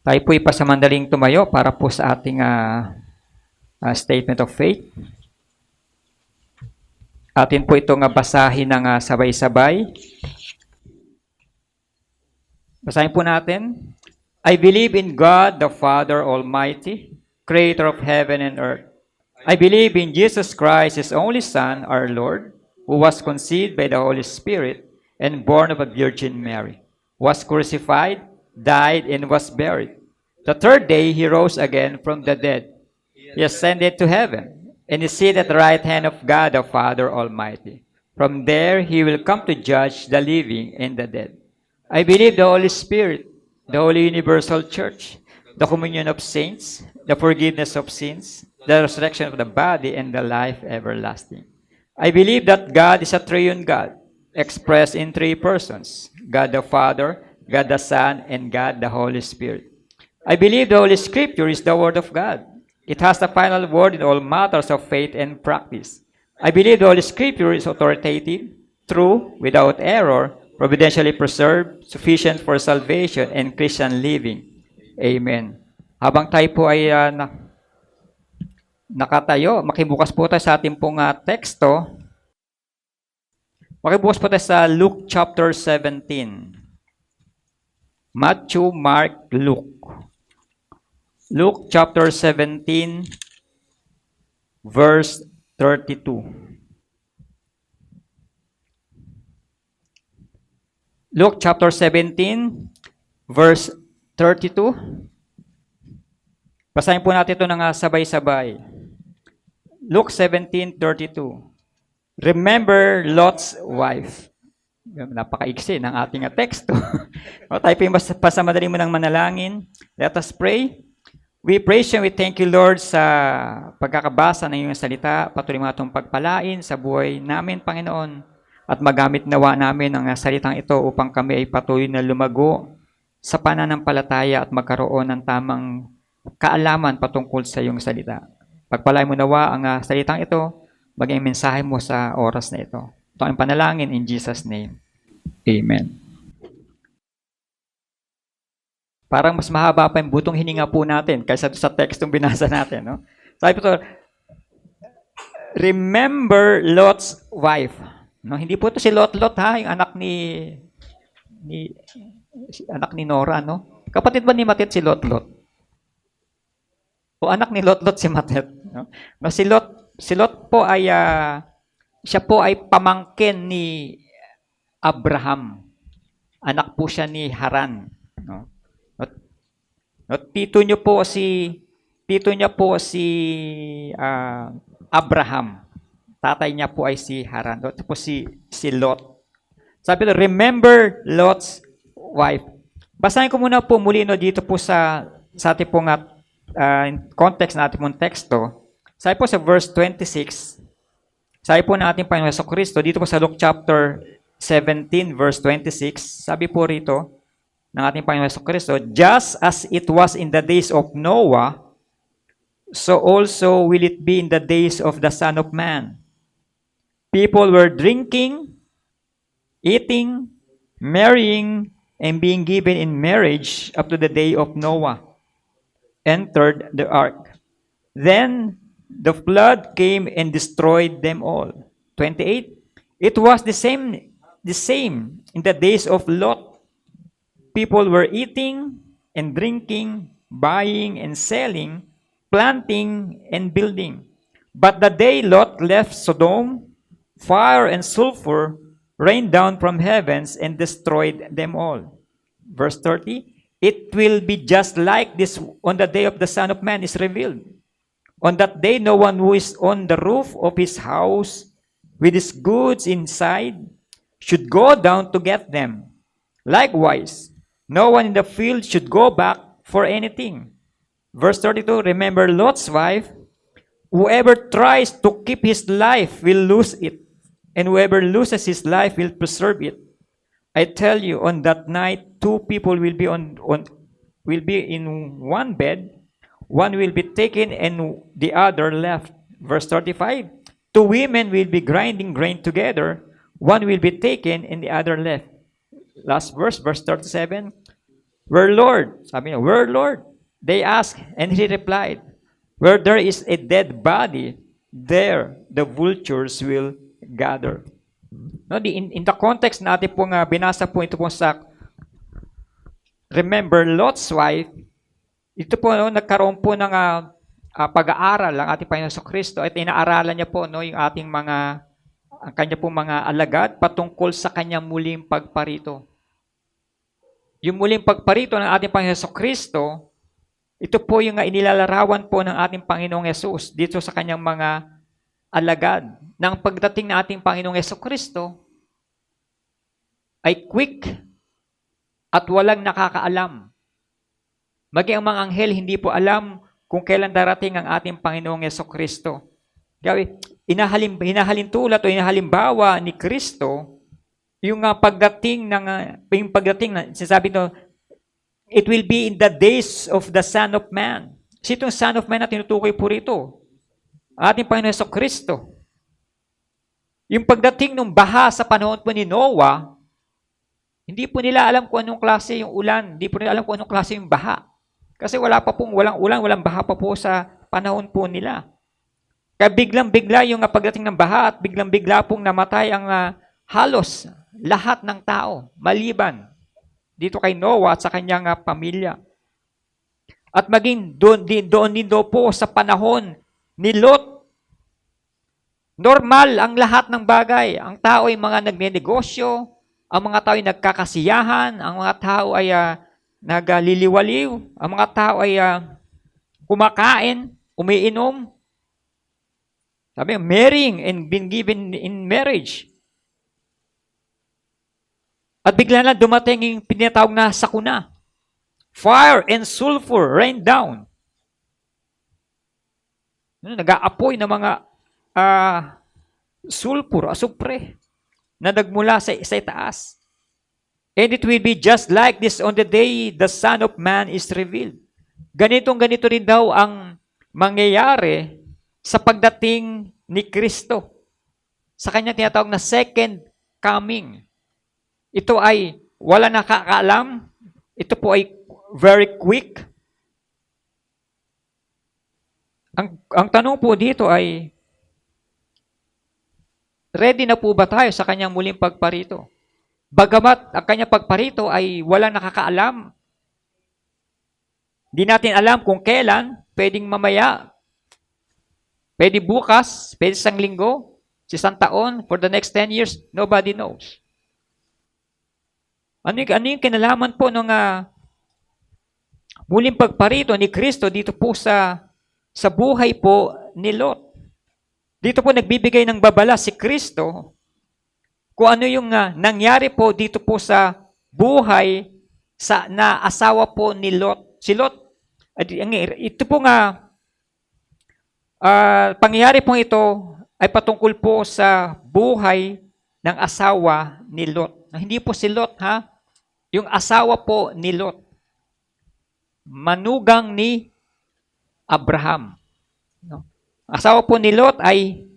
Tayo po ipasamandaling tumayo para po sa ating statement of faith. Atin po itong basahin ng sabay-sabay. Basahin po natin. I believe in God, the Father Almighty, Creator of heaven and earth. I believe in Jesus Christ, His only Son, our Lord, who was conceived by the Holy Spirit and born of a Virgin Mary, was crucified, died, and was buried. The third day, He rose again from the dead. He ascended to heaven, and is seated at the right hand of God, the Father Almighty. From there, He will come to judge the living and the dead. I believe the Holy Spirit, the Holy Universal Church, the communion of saints, the forgiveness of sins, the resurrection of the body, and the life everlasting. I believe that God is a triune God, expressed in three persons, God the Father, God the Son, and God the Holy Spirit. I believe the Holy Scripture is the Word of God. It has the final word in all matters of faith and practice. I believe the Holy Scripture is authoritative, true, without error, providentially preserved, sufficient for salvation and Christian living. Amen. Habang tayo po ay nakatayo, makibukas po tayo sa ating pong teksto. Makibukas po tayo sa Luke chapter 17. Matthew, Mark, Luke. Luke chapter 17, verse 32. Luke chapter 17, verse 32. Basahin po natin ito ng sabay-sabay. Luke 17:32. Remember Lot's wife. Napakaiksi ng ating teksto. O tayo po yung pasamadali mo ng manalangin. Let us pray. We praise you, we thank you, Lord, sa pagkakabasa ng iyong salita. Patuloy mo itong pagpalain sa buhay namin, Panginoon. At magamit nawa namin ang salitang ito upang kami ay patuloy na lumago sa pananampalataya at magkaroon ng tamang kaalaman patungkol sa iyong salita. Pagpalain mo nawa ang salitang ito, maging mensahe mo sa oras na ito. Ito ang panalangin in Jesus' name. Amen. Parang mas mahaba pa yung butong hininga po natin kaysa sa tekstong binasa natin. No? Sabi po ito, remember Lot's wife. No, hindi po ito si Lot ha, yung anak ni Nora, no? Kapatid ba ni Matet si Lot? O anak ni Lot si Matet, no? No, si Lot po ay siya po ay pamangkin ni Abraham. Anak po siya ni Haran, no? Tito niya po si Abraham. Tatay niya po ay si Haran. Ito po si Lot. Sabi ko, remember Lot's wife. Basahin ko muna po muli dito po sa ating pong context na ating pong teksto. Sabi po sa verse 26, sabi po na ating Panginoon Jesucristo, dito po sa Luke chapter 17, verse 26, sabi po rito, ng ating Panginoon Jesucristo, just as it was in the days of Noah, so also will it be in the days of the Son of Man. People were drinking, eating, marrying, and being given in marriage up to the day of Noah entered the ark. Then the flood came and destroyed them all. 28. It was the same in the days of Lot. People were eating and drinking, buying and selling, planting and building. But the day Lot left Sodom, fire and sulfur rained down from heavens and destroyed them all. Verse 30, it will be just like this on the day of the Son of Man is revealed. On that day, no one who is on the roof of his house with his goods inside should go down to get them. Likewise, no one in the field should go back for anything. Verse 32, remember Lot's wife. Whoever tries to keep his life will lose it, and whoever loses his life will preserve it. I tell you, on that night, two people will be in one bed. One will be taken and the other left. Verse 35, two women will be grinding grain together. One will be taken and the other left. Last verse, verse 37, Where Lord? Sabi niya, where Lord? They asked, and he replied, where there is a dead body, there the vultures will gather. No, in the context natin pong binasa po ito po sa remember Lot's wife, ito po nagkaroon po ng pag-aaral ang ating Panginoon Kristo at inaaralan niya po yung ating ang kanya pong mga alagad patungkol sa kanyang muling pagparito. Yung muling pagparito ng ating Panginoon Kristo, ito po yung inilalarawan po ng ating Panginoong Yesus dito sa kanyang mga alagad. Nang pagdating ng ating Panginoong Kristo ay quick at walang nakakaalam. Maging ang mga anghel hindi po alam kung kailan darating ang ating Panginoong Kristo. Kaya hinahalintulad o hinahalimbawa ni Kristo yung pagdating sinasabi no, it will be in the days of the Son of Man. Si itong Son of Man na tinutukoy po rito, ating Panginoon Kristo. Yung pagdating ng baha sa panahon po ni Noah, hindi po nila alam kung anong klase yung ulan, hindi po nila alam kung anong klase yung baha. Kasi walang ulan, walang baha pa po sa panahon po nila. Kaya biglang-bigla yung pagdating ng baha at biglang-bigla pong namatay ang halos lahat ng tao, maliban dito kay Noah at sa kanyang pamilya. At maging doon din po sa panahon ni Lot, normal ang lahat ng bagay. Ang tao ay mga nagnenegosyo, ang mga tao ay nagkakasiyahan, ang mga tao ay nagliliwaliw, ang mga tao ay kumakain, umiinom. Sabi, marrying and being given in marriage. At bigla na dumating yung pinatawag na sakuna. Fire and sulfur rain down. Nag-aapoy ng mga sulfur, asupre, na nagmula sa itaas. And it will be just like this on the day the Son of Man is revealed. Ganito rin daw ang mangyayari sa pagdating ni Kristo. Sa kanya tinatawag na second coming. Ito ay wala nakakaalam. Ito po ay very quick. Ang tanong po dito ay, ready na po ba tayo sa kanyang muling pagparito? Bagamat ang kanyang pagparito ay walang nakakaalam. Di natin alam kung kailan, pwedeng mamaya, pwede bukas, pwede isang linggo, isang taon, for the next 10 years, nobody knows. Ano yung kinalaman po ng muling pagparito ni Kristo dito po sa buhay po ni Lot? Dito po nagbibigay ng babala si Kristo kung ano yung nangyari po dito po sa buhay na asawa po ni Lot. Si Lot, ito po pangyayari po ito ay patungkol po sa buhay ng asawa ni Lot. Hindi po si Lot, yung asawa po ni Lot. Manugang ni Abraham. Asawa po ni Lot ay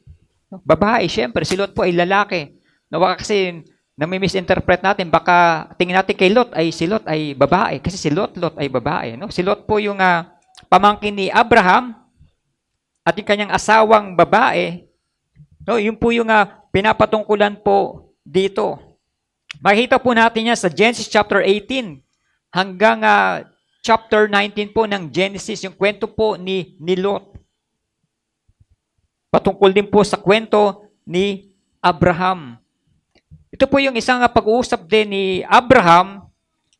babae, siyempre. Si Lot po ay lalaki. Baka kasi nami-misinterpret natin, baka tingin natin kay Lot ay si Lot ay babae. Kasi si Lot ay babae. No? Si Lot po yung pamangkin ni Abraham at yung kanyang asawang babae. No? Yun po yung pinapatungkulan po dito. Makikita po natin yan sa Genesis chapter 18 hanggang chapter 19 po ng Genesis, yung kwento po ni Lot. Patungkol din po sa kwento ni Abraham. Ito po yung isang pag-uusap din ni Abraham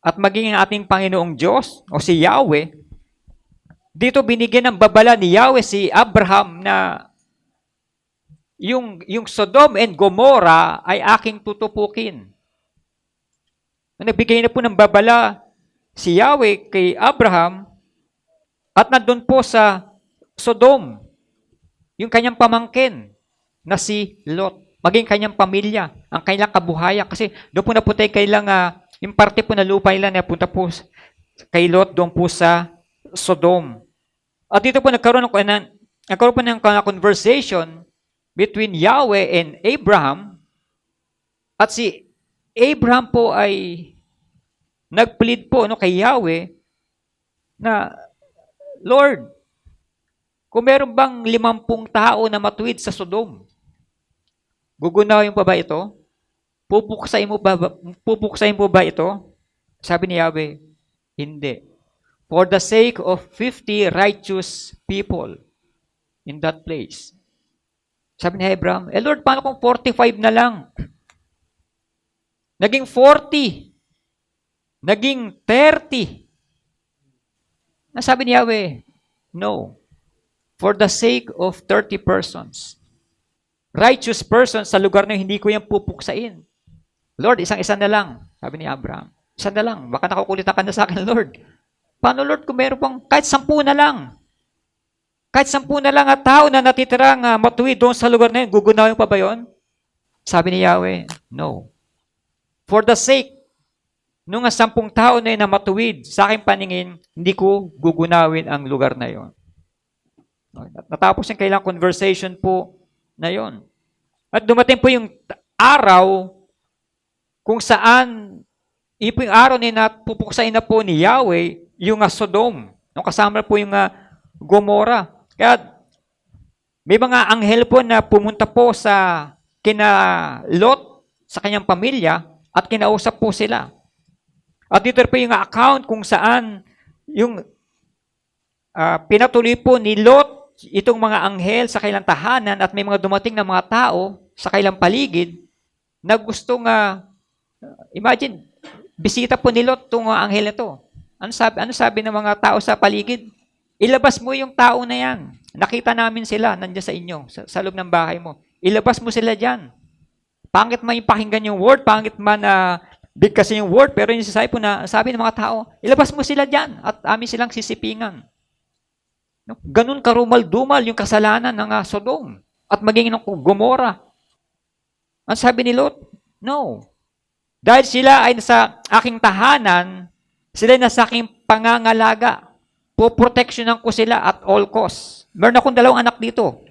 at maging ang ating Panginoong Diyos o si Yahweh. Dito binigyan ng babala ni Yahweh si Abraham na yung Sodom and Gomorrah ay aking tutupukin. Nagbigay na po ng babala si Yahweh kay Abraham at nandun po sa Sodom yung kanyang pamangkin na si Lot, maging kanyang pamilya, ang kanyang kabuhayan. Kasi doon po napunta yung parte po na lupa nila na punta po kay Lot doon po sa Sodom. At dito po nagkaroon po ng conversation between Yahweh and Abraham. At si Abraham po ay nag-plead po kay Yahweh na, Lord, kung meron bang 50 tao na matuwid sa Sodom, gugunawin pa ba ito? Pupuksain mo ba ito? Sabi ni Yahweh, hindi. For the sake of 50 righteous people in that place. Sabi ni Abraham, Lord, paano kung 45 na lang? Naging 40. Naging 30. Nasabi ni Yahweh, no. For the sake of 30 persons. Righteous persons sa lugar na hindi ko yan pupuksain. Lord, isang-isa na lang. Sabi ni Abraham, isa na lang. Baka nakukulitan ka na sa akin, Lord. Paano, Lord, kung meron pang kahit 10 na lang? Kahit 10 na lang at tao na natitirang matuwid doon sa lugar na yun, gugunawin pa ba yun? Sabi ni Yahweh, no. For the sake nung 10 tao na yun na matuwid sa aking paningin, hindi ko gugunawin ang lugar na yun. Natapos yung kailang conversation po na yon. At dumating po yung araw kung saan po yung araw na pupuksain na po ni Yahweh yung Sodom. Nung kasama po yung Gomora. Kaya may mga anghel po na pumunta po sa kina Lot, sa kanyang pamilya, at kinausap po sila. At dito po yung account kung saan yung pinatuloy po ni Lot itong mga anghel sa kailang tahanan at may mga dumating na mga tao sa kailang paligid na gustong, imagine, bisita po ni Lot itong anghel na to. Ano sabi ng mga tao sa paligid? Ilabas mo yung tao na yan. Nakita namin sila nandiyan sa inyo, sa loob ng bahay mo. Ilabas mo sila dyan. Pangit man yung pakinggan yung word, pangit man bigkasin yung word, pero yung sabi ng mga tao, ilabas mo sila dyan at amin silang sisipingan. No? Ganun karumal-dumal yung kasalanan ng Sodom at maging ng Gomora. Ang sabi ni Lot, no. Dahil sila ay nasa aking tahanan, sila ay nasa aking pangangalaga. Poproteksyonan ko sila at all costs. Meron akong 2 anak dito.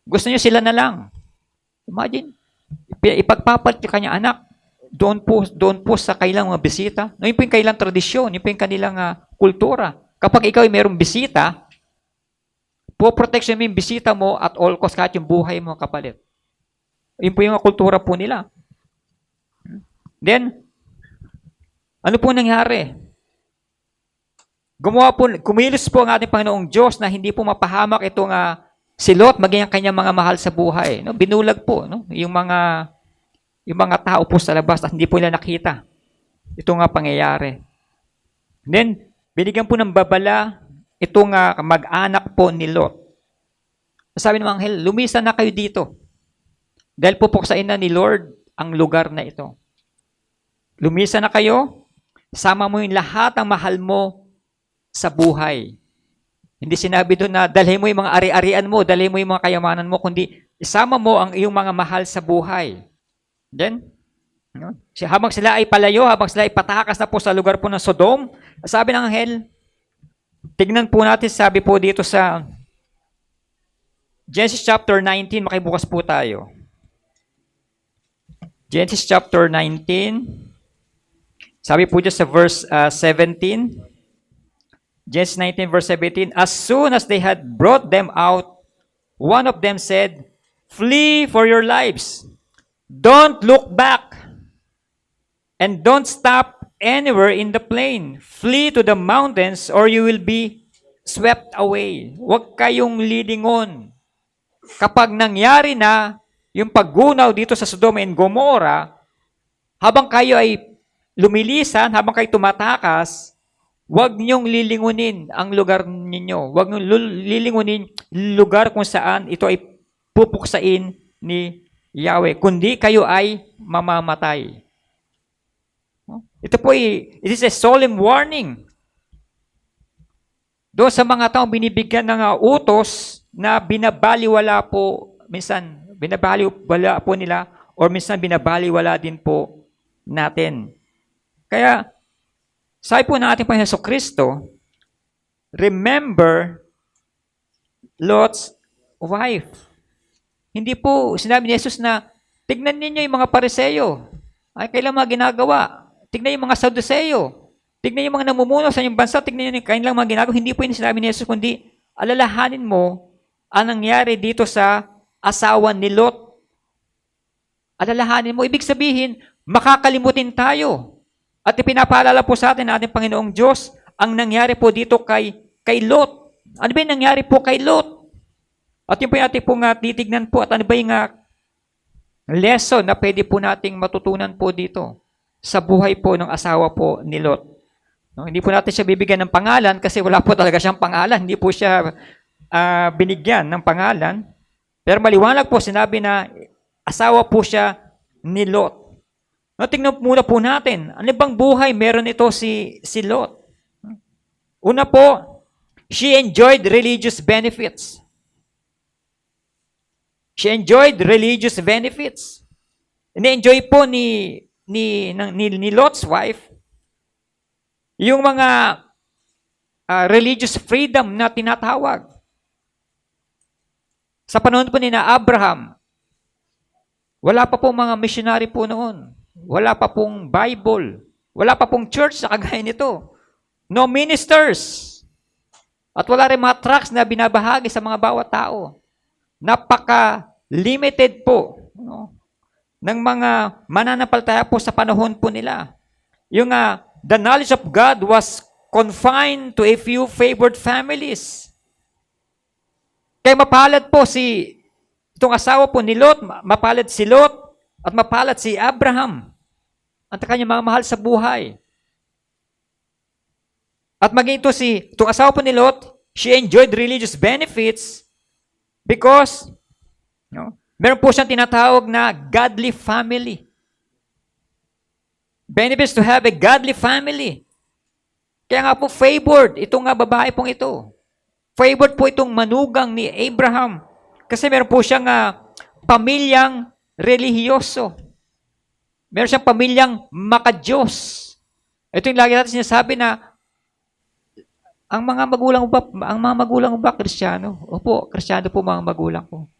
Gusto niyo sila na lang. Imagine, ipagpapalit yung kanya anak doon po sa kailang mga bisita. No, yun po yung kailang tradisyon, yun po yung kanilang kultura. Kapag ikaw ay mayroong bisita, po-protection mo yung bisita mo at all cost kahit yung buhay mo kapalit. Yun po yung kultura po nila. Then, ano po nangyari? Kumilos po ang ating Panginoong Diyos na hindi po mapahamak itong si Lot, maging ang kanyang mga mahal sa buhay. No? Binulag po yung mga tao po sa labas at hindi po nila nakita. Ito nga pangyayari. Then, binigyan po ng babala itong mag-anak po ni Lot. Sabi ng anghel, lumisan na kayo dito. Dahil pupuksain na ni Lord ang lugar na ito. Lumisan na kayo, sama mo yung lahat ng mahal mo sa buhay. Hindi sinabi doon na dalhin mo yung mga ari-arian mo, dalhin mo yung mga kayamanan mo, kundi isama mo ang iyong mga mahal sa buhay. Then, habang sila ay palayo, habang sila ay patakas na po sa lugar po ng Sodom, sabi ng anghel, tignan po natin, sabi po dito sa Genesis chapter 19, makibukas po tayo. Genesis chapter 19, sabi po dyan sa verse 17, Genesis 19 verse 17, as soon as they had brought them out, one of them said, flee for your lives. Don't look back. And don't stop anywhere in the plain. Flee to the mountains or you will be swept away. Huwag kayong lilingon. Kapag nangyari na yung paggunaw dito sa Sodom and Gomorrah, habang kayo ay lumilisan, habang kayo tumatakas, huwag niyong lilingunin ang lugar ninyo. Huwag niyong lilingunin lugar kung saan ito ay pupuksain ni Yahweh, kundi kayo ay mamamatay. Ito po it is a solemn warning. Doon sa mga taong binibigyan ng utos na binabaliwala po, minsan binabaliwala po nila or minsan binabaliwala din po natin. Kaya, sabi po ng ating Panginoon Jesucristo, remember Lot's wife. Hindi po sinabi ni Jesus na, tignan ninyo yung mga Pariseo. Ay, kailan mga ginagawa? Tignan yung mga Sadduseo. Tignan yung mga namumuno sa inyong bansa. Tignan yung kanilang mga ginagawa. Hindi po yung sinabi ni Jesus, kundi alalahanin mo ang nangyari dito sa asawa ni Lot. Alalahanin mo. Ibig sabihin, makakalimutin tayo. At ipinapaalala po sa atin ng ating Panginoong Diyos ang nangyari po dito kay Lot. Ano ba yung nangyari po kay Lot? At yun po yung ating pong titignan po. At ano ba yung lesson na pwede po nating matutunan po dito sa buhay po ng asawa po ni Lot. No, hindi po natin siya bibigyan ng pangalan kasi wala po talaga siyang pangalan. Hindi po siya binigyan ng pangalan. Pero maliwanag po sinabi na asawa po siya ni Lot. No, tingnan muna po natin. Ano bang buhay meron ito si Lot? Una po, she enjoyed religious benefits. She enjoyed religious benefits. Ini-enjoy po ni Lot's wife yung mga religious freedom na tinatawag. Sa panahon po ni na Abraham, wala pa pong mga missionary po noon. Wala pa pong Bible. Wala pa pong church sa kagaya nito. No ministers. At wala rin mga tracts na binabahagi sa mga bawat tao. Napaka-limited po, no, ng mga mananampalataya po sa panahon po nila. Yung the knowledge of God was confined to a few favored families. Kaya mapalad po itong asawa po ni Lot, mapalad si Lot at mapalad si Abraham at kanyang mga mahal sa buhay. At maging itong asawa po ni Lot, she enjoyed religious benefits because meron po siyang tinatawag na godly family. Benefits to have a godly family. Kaya nga po favored itong babae pong ito. Favored po itong manugang ni Abraham. Kasi meron po siyang pamilyang relihiyoso. Meron siyang pamilyang makadiyos. Ito yung lagi natin sinasabi na ang mga magulang ba Kristiyano? Opo, Kristiyano po mga magulang ko.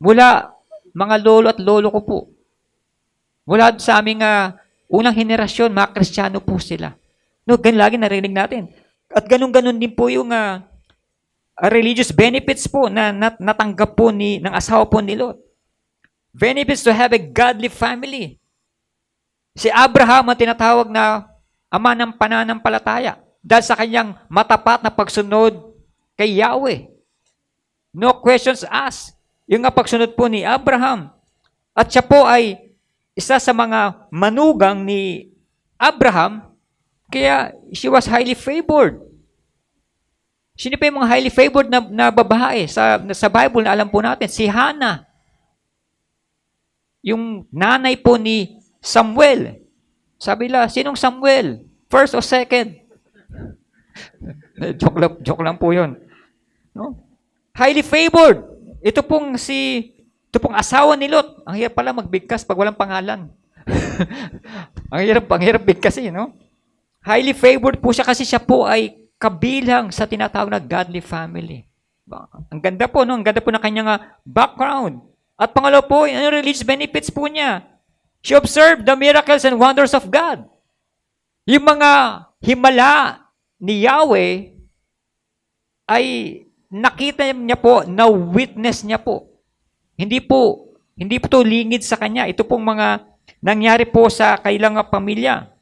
Mula mga lolo at lolo ko po. Mula sa aming unang henerasyon, mga Kristiyano po sila. No, ganun lagi narinig natin. At ganun-ganun din po yung religious benefits po na natanggap po ng asawa po ni Lot. Benefits to have a godly family. Si Abraham ang tinatawag na ama ng pananampalataya dahil sa kanyang matapat na pagsunod kay Yahweh. No questions asked. Yung pagsunod po ni Abraham. At siya po ay isa sa mga manugang ni Abraham, kaya she was highly favored. Sino pa yung mga highly favored na babae sa Bible na alam po natin? Si Hannah. Yung nanay po ni Samuel. Sabi nila, sinong Samuel? First o second? joke lang po yun. No? Highly favored. Ito pong asawa ni Lot. Ang hirap pala magbigkas pag walang pangalan. ang hirap bigkasin, no? Highly favored po siya kasi siya po ay kabilang sa tinatawag na godly family. Ang ganda po, no? Ang ganda po ng kanyang background. At pangalawa po, yung religious benefits po niya. She observed the miracles and wonders of God. Yung mga himala ni Yahweh ay nakita niya po, na-witness niya po. Hindi po ito lingid sa kanya. Ito pong mga nangyari po sa kailang pamilya.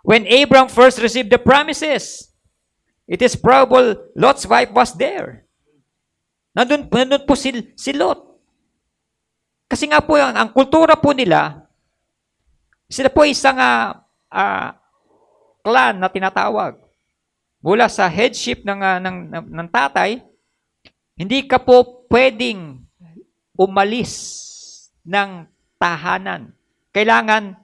When Abraham first received the promises, it is probable Lot's wife was there. Nandun po si Lot. Kasi nga po, ang kultura po nila, sila po isang clan na tinatawag. Mula sa headship ng tatay, hindi ka po pwedeng umalis ng tahanan. Kailangan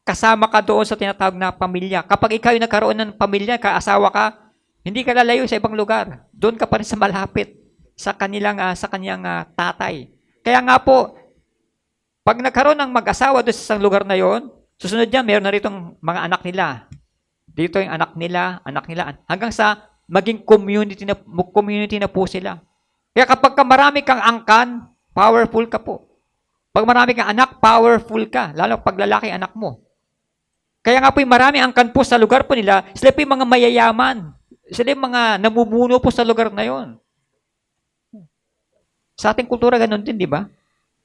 kasama ka doon sa tinatawag na pamilya. Kapag ikaw yung nagkaroon ng pamilya, kaasawa ka, hindi ka lalayo sa ibang lugar. Doon ka pa rin sa malapit sa kanyang tatay. Kaya nga po, pag nagkaroon ng mag-asawa doon sa isang lugar na yon, susunod niya, meron na ritong mga anak nila. Dito yung anak nila, hanggang sa maging community na po sila. Kaya kapag marami kang angkan, powerful ka po. Pag marami kang anak, powerful ka. Lalo pag lalaki anak mo. Kaya nga po yung maraming angkan po sa lugar po nila, sila po yung mga mayayaman. Sila yung mga namumuno po sa lugar na yon. Sa ating kultura, ganun din, di ba?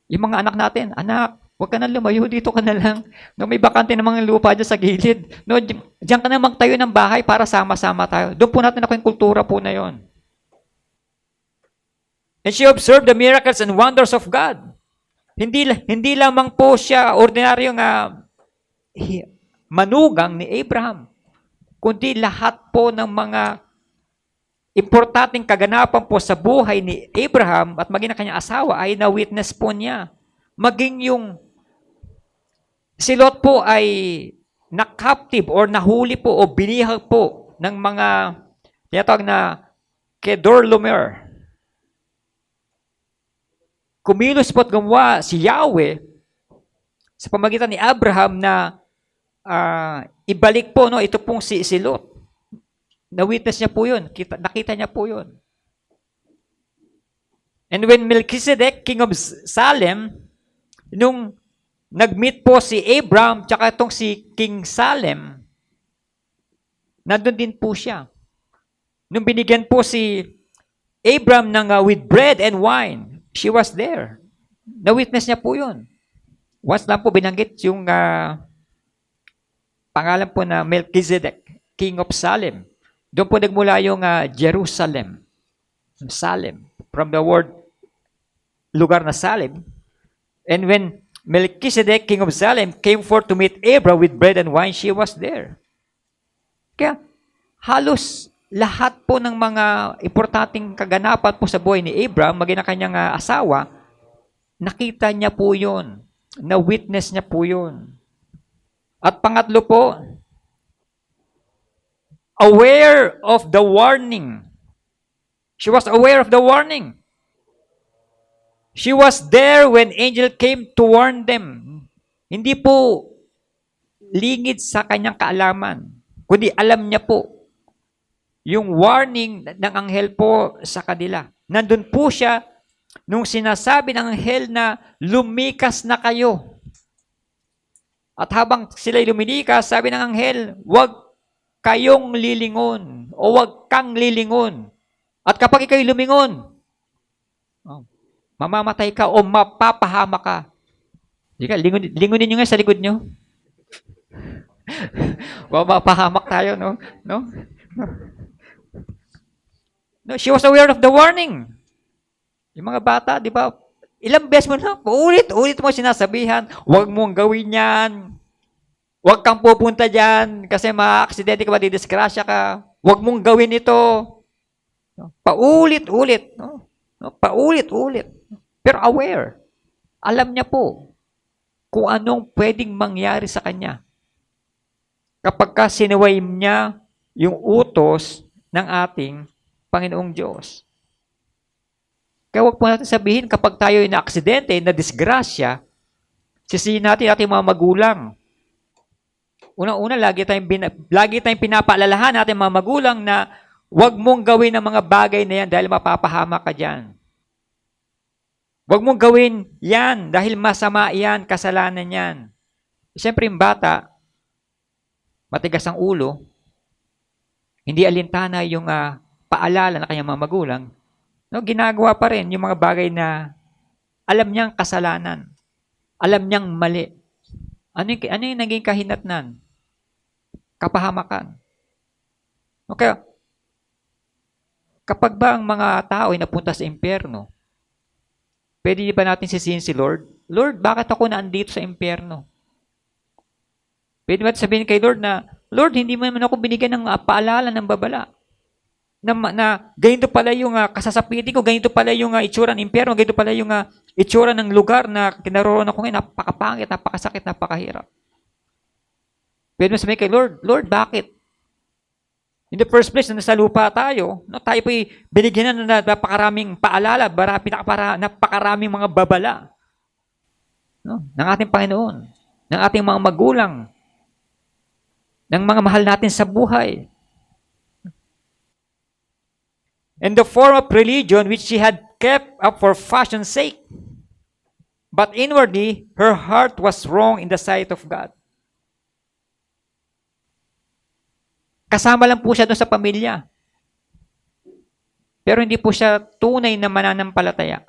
Yung mga anak natin, anak, huwag ka na lumayo, dito ka na lang. No, may bakante ng mga lupa dyan sa gilid. No, diyan ka na magtayo ng bahay para sama-sama tayo. Doon po natin ako yung kultura po na yon. And she observed the miracles and wonders of God. Hindi lamang po siya ordinaryong manugang ni Abraham, kundi lahat po ng mga importanteng kaganapan po sa buhay ni Abraham at maging ang kanyang asawa ay na-witness po niya. Maging yung si Lot po ay na-captive or nahuli po o binihag po ng mga tinatawag na Kedorlaomer. Kumilos po at gumawa si Yahweh sa pamagitan ni Abraham na ibalik po, no, ito pong si Lot. Na-witness niya po yun. Nakita niya po yun. And when Melchizedek, king of Salem, nung nag-meet po si Abraham tsaka itong si King Salem, nandun din po siya. Nung binigyan po si Abraham ng with bread and wine, she was there. Na-witness niya po yun. Once lang po binanggit yung pangalan po na Melchizedek, king of Salem. Doon po nagmula yung Jerusalem. Salem. From the word, lugar na Salem. And when Melchizedek, king of Salem, came forth to meet Abraham with bread and wine, she was there. Kaya halos lahat po ng mga importanteng kaganapan po sa buhay ni Abraham, maging ang kanyang asawa, nakita niya po yun. Na-witness niya po yun. At pangatlo po, aware of the warning. She was aware of the warning. She was there when angel came to warn them. Hindi po lingid sa kanyang kaalaman, kundi alam niya po yung warning ng anghel po sa kanila. Nandun po siya nung sinasabi ng anghel na lumikas na kayo. At habang sila'y lumilikas, sabi ng anghel, huwag kayong lilingon o huwag kang lilingon. At kapag ikaw'y lumingon, mamamatay ka o mapapahama ka. Sige, lingunin nyo nga sa likod nyo. Mapahamak tayo, no? No? No, she was aware of the warning. Yung mga bata, di ba, ilang beses mo na, ulit mo sinasabihan, huwag mong gawin yan. Huwag kang pupunta dyan kasi ma-aksidente ka, madidiskrasya ka. Huwag mong gawin ito. Paulit-ulit. No? Paulit-ulit. Pero aware. Alam niya po kung anong pwedeng mangyari sa kanya. Kapag ka sinuway niya yung utos ng ating Panginoong Diyos. Kaya huwag po natin sabihin kapag tayo ay na-aksidente, na-disgrasya, sisihin natin ating mga magulang. Una-una, lagi tayong pinapaalalahan natin mga magulang na huwag mong gawin ang mga bagay na yan dahil mapapahama ka dyan. Huwag mong gawin yan dahil masama yan, kasalanan yan. Siyempre yung bata, matigas ang ulo, hindi alintana yung paalala ng kanyang mga magulang, no, ginagawa pa rin yung mga bagay na alam niyang kasalanan. Alam niyang mali. Ano yung naging kahinatnan? Kapahamakan. Okay. Kapag ba ang mga tao ay napunta sa impyerno, pwede ba natin sisihin si Lord? Lord, bakit ako naandito sa impyerno? Pwede ba sabihin kay Lord na, Lord, hindi mo naman ako binigyan ng paalala ng babala. Na ganito pala yung kasasapitin ko, ganito pala yung itsura ng impyerno, ganito pala yung itsura ng lugar na kinaroroonan ko ngayon, napakapangit, napakasakit, napakahirap. Pwede mo sabihin kay Lord, Lord, bakit? In the first place, na nasa lupa tayo, no, tayo po'y binigyan na napakaraming paalala, napakaraming mga babala, no, ng ating Panginoon, ng ating mga magulang, ng mga mahal natin sa buhay. And the form of religion which she had kept up for fashion's sake. But inwardly, her heart was wrong in the sight of God. kasama lang po siya doon sa pamilya. Pero hindi po siya tunay na mananampalataya.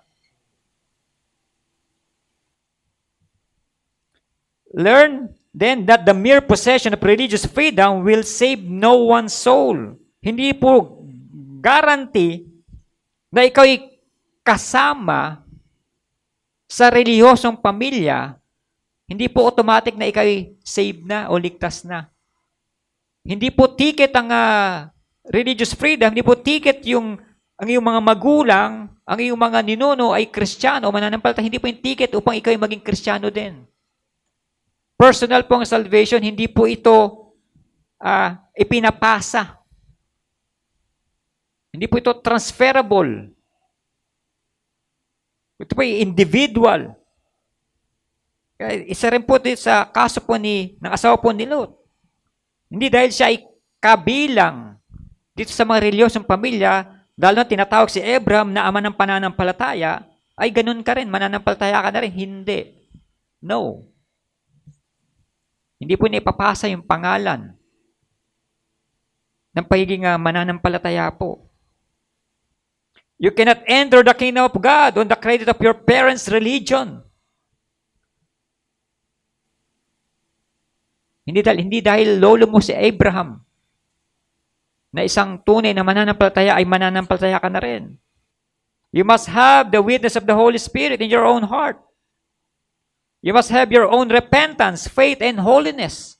Learn then that the mere possession of religious freedom will save no one's soul. Hindi po guarantee na ikaw ay kasama sa relihiyosong pamilya, hindi po automatic na ikaw ay saved na o ligtas na. Hindi po ticket ang religious freedom, hindi po ticket ang iyong mga magulang, ang iyong mga ninuno ay Kristiyano o mananampalataya, hindi po yung ticket upang ikaw ay maging Kristiyano din. Personal pong salvation, hindi po ito ipinapasa. Hindi po ito transferable. Ito po ay individual. Isa rin po dito sa kaso po ng asawa po ni Lot. Hindi dahil siya ay kabilang dito sa mga reliyosong pamilya, dahil na tinatawag si Abraham na ama ng pananampalataya, ay ganun ka rin, mananampalataya ka na rin. Hindi. No. Hindi po niya ipapasa yung pangalan ng pagiging mananampalataya po. You cannot enter the kingdom of God on the credit of your parents' religion. Hindi dahil lolo mo si Abraham na isang tunay na mananampalataya ay mananampalataya ka na rin. You must have the witness of the Holy Spirit in your own heart. You must have your own repentance, faith, and holiness.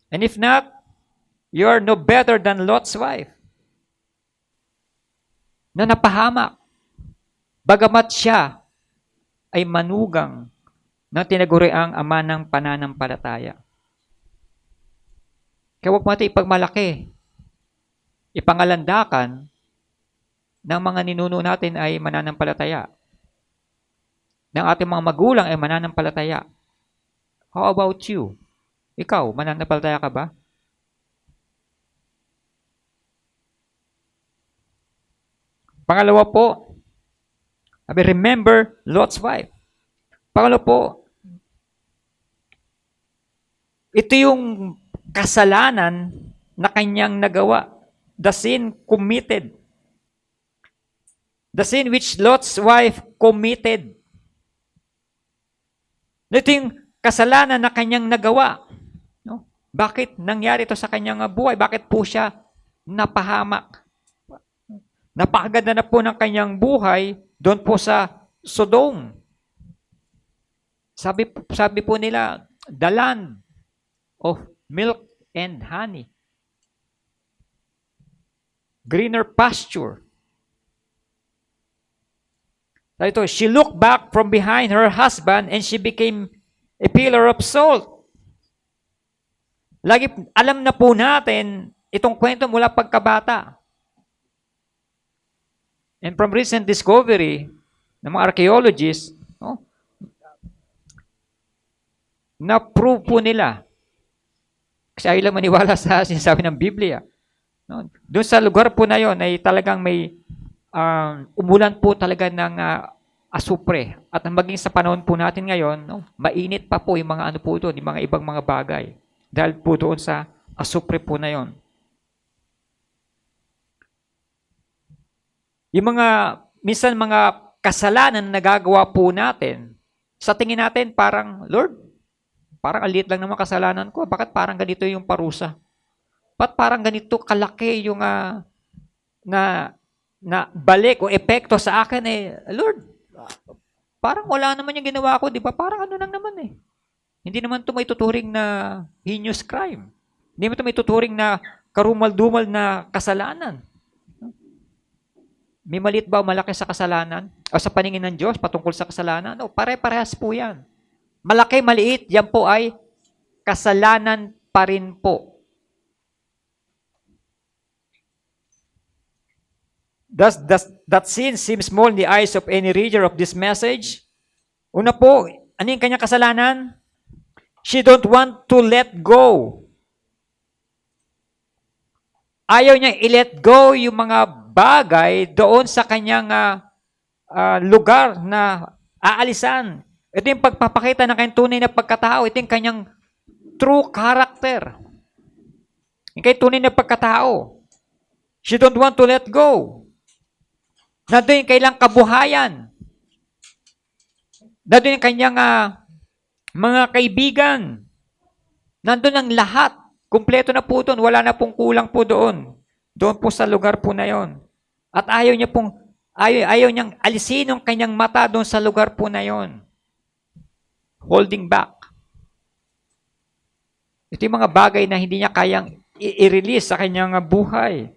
And if not, you are no better than Lot's wife na napahamak. Bagamat siya ay manugang na tinaguriang ama ng pananampalataya. Kaya huwag natin ipagmalaki, ipangalandakan ng mga ninuno natin ay mananampalataya. Ng ating mga magulang ay mananampalataya. How about you? Ikaw, mananampalataya ka ba? Pangalawa po, remember Lot's wife. Pangalawa po, ito yung kasalanan na kanyang nagawa. The sin committed. The sin which Lot's wife committed. Ito yung kasalanan na kanyang nagawa. No? Bakit nangyari ito sa kanyang buhay? Bakit po siya napahamak? Napakaganda na po ng kanyang buhay doon po sa Sodom. Sabi po nila, the land of milk and honey. Greener pasture. Ito, she looked back from behind her husband and she became a pillar of salt. Lagi, alam na po natin itong kwento mula pagkabata. And from recent discovery ng mga archaeologists, na-prove po nila. Kasi ayaw lang maniwala sa sinasabi ng Biblia. No? Doon sa lugar po na yon ay talagang may umulan po talaga ng asupre. At maging sa panahon po natin ngayon, mainit pa po yung mga ano po doon, yung mga ibang mga bagay. Dahil po doon sa asupre po na yon. Yung minsan mga kasalanan na nagagawa po natin, sa tingin natin parang, Lord, parang alit lang naman kasalanan ko. Bakit parang ganito yung parusa? Ba't parang ganito kalaki yung na balik o epekto sa akin Lord, parang wala naman yung ginawa ko, di ba? Parang ano lang naman Hindi naman ito may tuturing na heinous crime. Hindi naman ito may tuturing na karumal-dumal na kasalanan. May maliit ba o malaki sa kasalanan? O sa paningin ng Diyos patungkol sa kasalanan? O pare-parehas po yan. Malaki, maliit, yan po ay kasalanan pa rin po. Does that sin seem small in the eyes of any reader of this message? Una po, ano yung kanyang kasalanan? She don't want to let go. Ayaw niya i-let go yung mga bagay doon sa kanyang lugar na aalisan. Ito yung pagpapakita ng kanyang tunay na pagkatao. Ito yung kanyang true character. Yung kay tunay na pagkatao. She don't want to let go. Nandun yung kailang kabuhayan. Nandun yung kanyang mga kaibigan. Nandun ang lahat. Kumpleto na po doon. Wala na pong kulang po doon. Doon po sa lugar po na yon. At ayaw niyang alisin yung kanyang mata doon sa lugar po na yon. Holding back. Ito yung mga bagay na hindi niya kayang i-release sa kanyang buhay.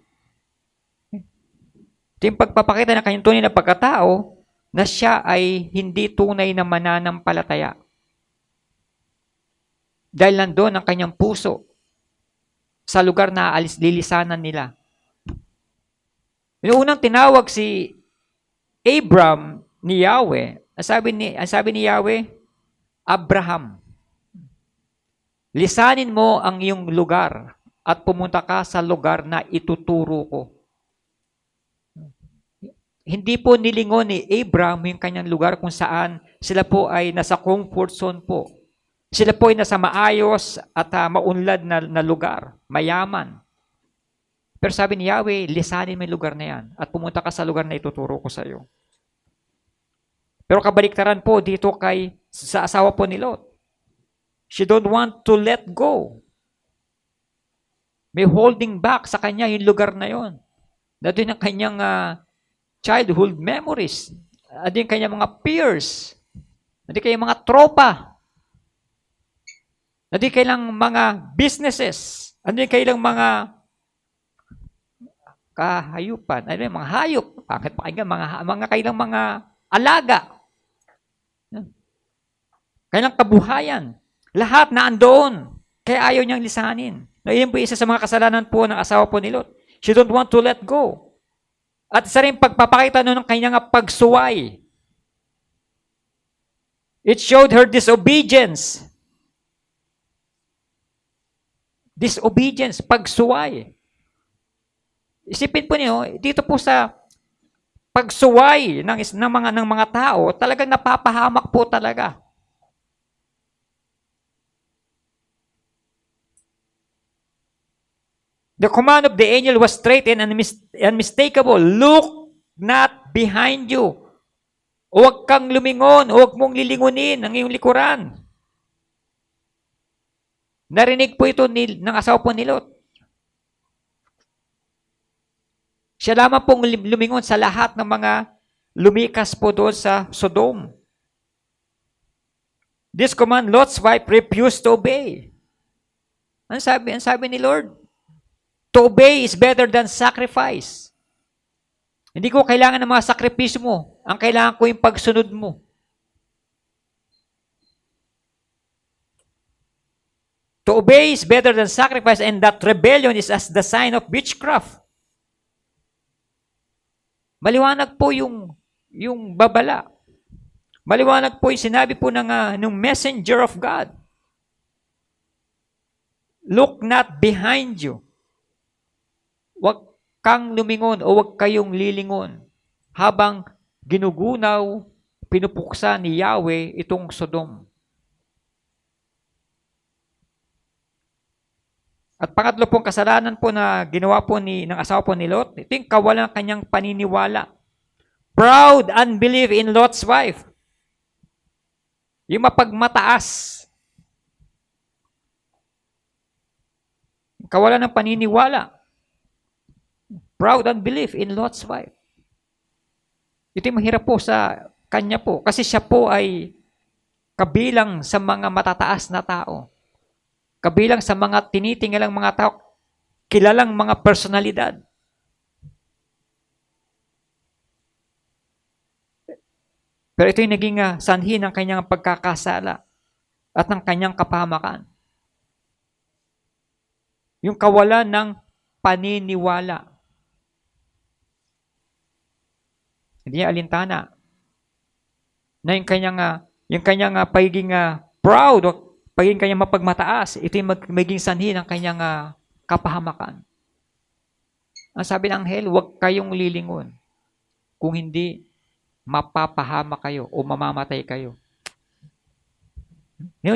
Ito yung pagpapakita ng kanyang tunay na pagkatao na siya ay hindi tunay na mananampalataya. Dahil nandoon ang kanyang puso sa lugar na lilisanan nila. Yung unang tinawag si Abram ni Yahweh, ang sabi ni Yahweh, Abraham, lisanin mo ang iyong lugar at pumunta ka sa lugar na ituturo ko. Hindi po nilingon ni Abram yung kanyang lugar kung saan sila po ay nasa comfort zone po. Sila po ay nasa maayos at maunlad na lugar, mayaman. Pero sabi ni Yahweh, lisanin mo yung lugar na yan at pumunta ka sa lugar na ituturo ko sa iyo. Pero kabaliktaran po dito sa asawa po ni Lot. She don't want to let go. May holding back sa kanya yung lugar na yon. Doon ang kanyang childhood memories. Doon yung kanyang mga peers. Doon yung kanyang mga tropa. Doon yung kanyang mga businesses. Doon yung kanyang mga kahayupan. Ano yung mga hayop? Bakit pakinggan? Mga kailang mga alaga. Kailang kabuhayan. Lahat na andoon. Kaya ayaw niyang lisanin. Iyon po isa sa mga kasalanan po ng asawa po ni Lot. She don't want to let go. At isa rin pagpapakita ng kanyang pagsuway. It showed her disobedience. Disobedience, pagsuway. Isipin po niyo, dito po sa pagsuway ng mga tao, talagang napapahamak po talaga. The command of the angel was straight and unmistakable. Look not behind you. Huwag kang lumingon, huwag mong lilingunin ang iyong likuran. Narinig po ito ng asawa po ni Lot. Siya lamang pong lumingon sa lahat ng mga lumikas po doon sa Sodom. This command, Lot's wife refused to obey. Ang sabi ni Lord, to obey is better than sacrifice. Hindi ko kailangan ng mga sakripisyo mo. Ang kailangan ko yung pagsunod mo. To obey is better than sacrifice, and that rebellion is as the sign of witchcraft. Maliwanag po yung babala. Maliwanag po yung sinabi po ng messenger of God. Look not behind you. Huwag kang lumingon o huwag kayong lilingon habang ginugunaw, pinupuksa ni Yahweh itong Sodom. At pangatlo pong kasalanan po na ginawa po ng asawa po ni Lot, ito yung kawalan ng kanyang paniniwala. Proud unbelief in Lot's wife. Yung mapagmataas. Kawalan ng paniniwala. Proud unbelief in Lot's wife. Ito yung mahirap po sa kanya po. Kasi siya po ay kabilang sa mga matataas na tao. Kabilang sa mga tinitingalang mga tao, kilalang mga personalidad. Pero ito yung naging sanhi ng kanyang pagkakasala at ng kanyang kapahamakan. Yung kawalan ng paniniwala. Hindi niya alintana na yung kanyang pagiging proud o pagiging kanyang mapagmataas, ito yung magiging sanhi ng kanyang kapahamakan. Ang sabi ng anghel, huwag kayong lilingon. Kung hindi, mapapahama kayo o mamamatay kayo. Yung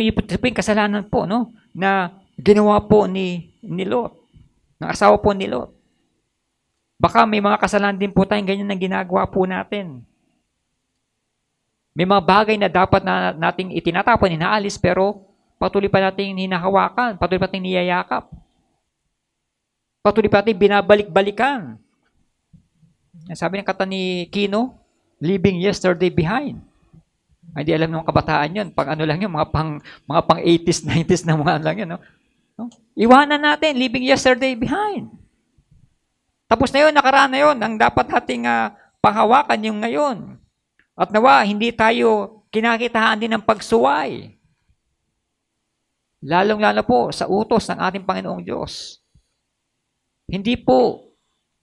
kasalanan po, no, na ginawa po ni Lot. ng asawa po ni Lot. Baka may mga kasalanan din po tayong ganyan na ginagawa po natin. May mga bagay na dapat na nating itinatapon, inaalis, pero patuloy pa nating hinahawakan, patuloy pa nating niyayakap. Patuloy pa nating binabalik-balikan. Sabi ng kata ni Kino, leaving yesterday behind. Ay, hindi alam ng kabataan yun. Pag ano lang yun, mga pang 80s, 90s na mga lang yun. No? Iwanan natin, leaving yesterday behind. Tapos na yun, nakaraan na yun. Ang dapat nating panghawakan yung ngayon. At nawa, hindi tayo kinakitaan din ng pagsuway. Lalong-lalo po sa utos ng ating Panginoong Diyos. Hindi po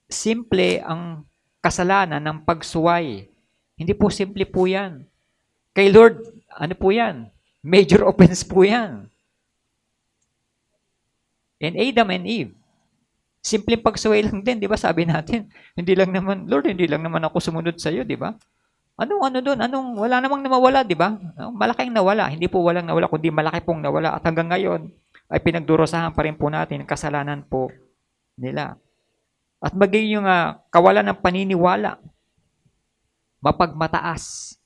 simple ang kasalanan ng pagsuway. Hindi po simple po yan. Kay Lord, ano po yan? Major offense po yan. And Adam and Eve, simpleng pagsuway lang din, di ba? Sabi natin, hindi lang naman, Lord, hindi lang naman ako sumunod sa iyo, di ba? Ano doon? Wala namang nawawala, di ba? Malaking nawala. Hindi po walang nawala, kundi malaki pong nawala. At hanggang ngayon, ay pinagdurusahan pa rin po natin ang kasalanan po nila. At maging yung kawalan ng paniniwala, mapagmataas.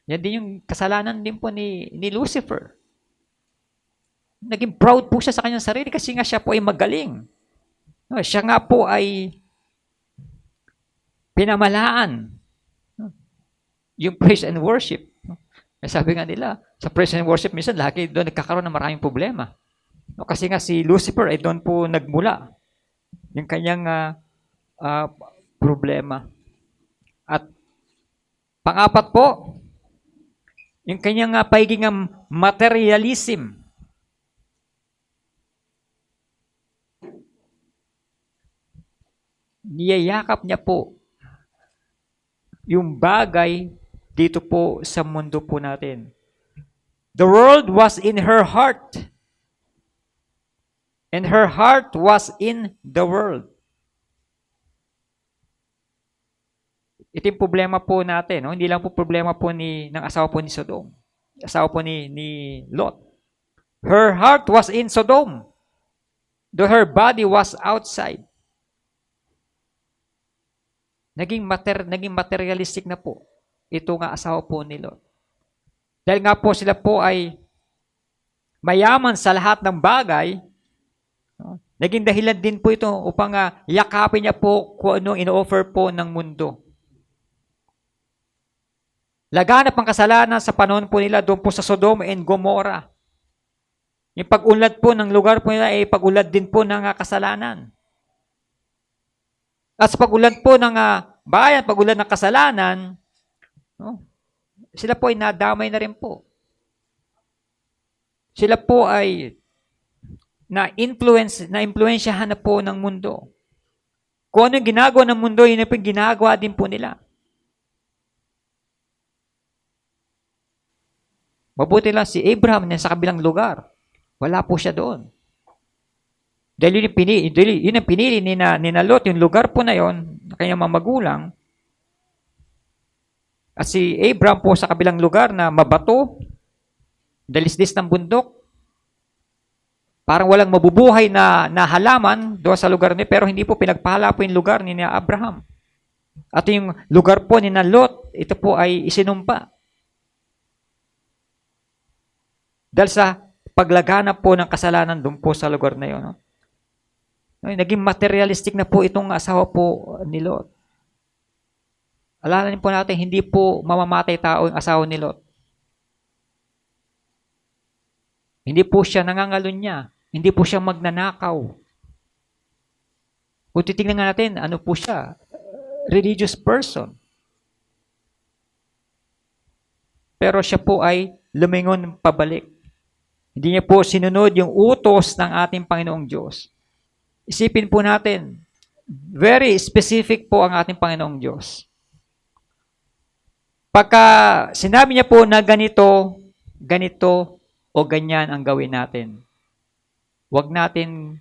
Yan din yung kasalanan din po ni Lucifer. Naging proud po siya sa kanyang sarili kasi nga siya po ay magaling. Siya nga po ay pinamalaan yung praise and worship. Sabi nga nila, sa praise and worship, minsan lagi doon nagkakaroon ng maraming problema. Kasi nga si Lucifer ay doon po nagmula yung kanyang problema. At pang-apat po, yung kanyang pagiging materialism. Niyayakap niya po yung bagay dito po sa mundo po natin. The world was in her heart. And her heart was in the world. Ito yung problema po natin. No? Hindi lang po problema po ng asawa po ni Sodom. Asawa po ni Lot. Her heart was in Sodom. Though her body was outside. Naging materialistic na po. Ito nga asawa po ni Lot. Dahil nga po sila po ay mayaman sa lahat ng bagay, naging dahilan din po ito upang yakapin niya po kung anong ino-offer po ng mundo. Laganap ang kasalanan sa panahon po nila doon po sa Sodom and Gomorrah. Yung pag-unlad po ng lugar po nila ay pag-unlad din po ng kasalanan. At sa pag-unlad po ng bayan, pag-unlad ng kasalanan, sila po ay nadamay na rin po. Sila po ay na-influensyahan na po ng mundo. Kung ano yung ginagawa ng mundo, yun yung ginagawa din po nila. Mabuti lang si Abraham na sa kabilang lugar. Wala po siya doon. Dahil yun ang pinili ni Lot, yung lugar po na yon, na kanyang mga magulang. At si Abraham po sa kabilang lugar na mabato, dalisdis ng bundok, parang walang mabubuhay na halaman doon sa lugar niya, pero hindi po pinagpahala po yung lugar ni Abraham. At yung lugar po ni Lot, ito po ay isinumpa. Dahil sa paglaganap po ng kasalanan doon po sa lugar na yun. No? Naging materialistic na po itong asawa po ni Lot. Alalahanin po natin, hindi po mamamatay tao yung asawa ni Lot. Hindi po siya nangangalunya. Hindi po siya magnanakaw. Kung titignan nga natin, ano po siya? Religious person. Pero siya po ay lumingon pabalik. Hindi niya po sinunod yung utos ng ating Panginoong Diyos. Isipin po natin, very specific po ang ating Panginoong Diyos. Pagka sinabi niya po na ganito, o ganyan ang gawin natin, huwag natin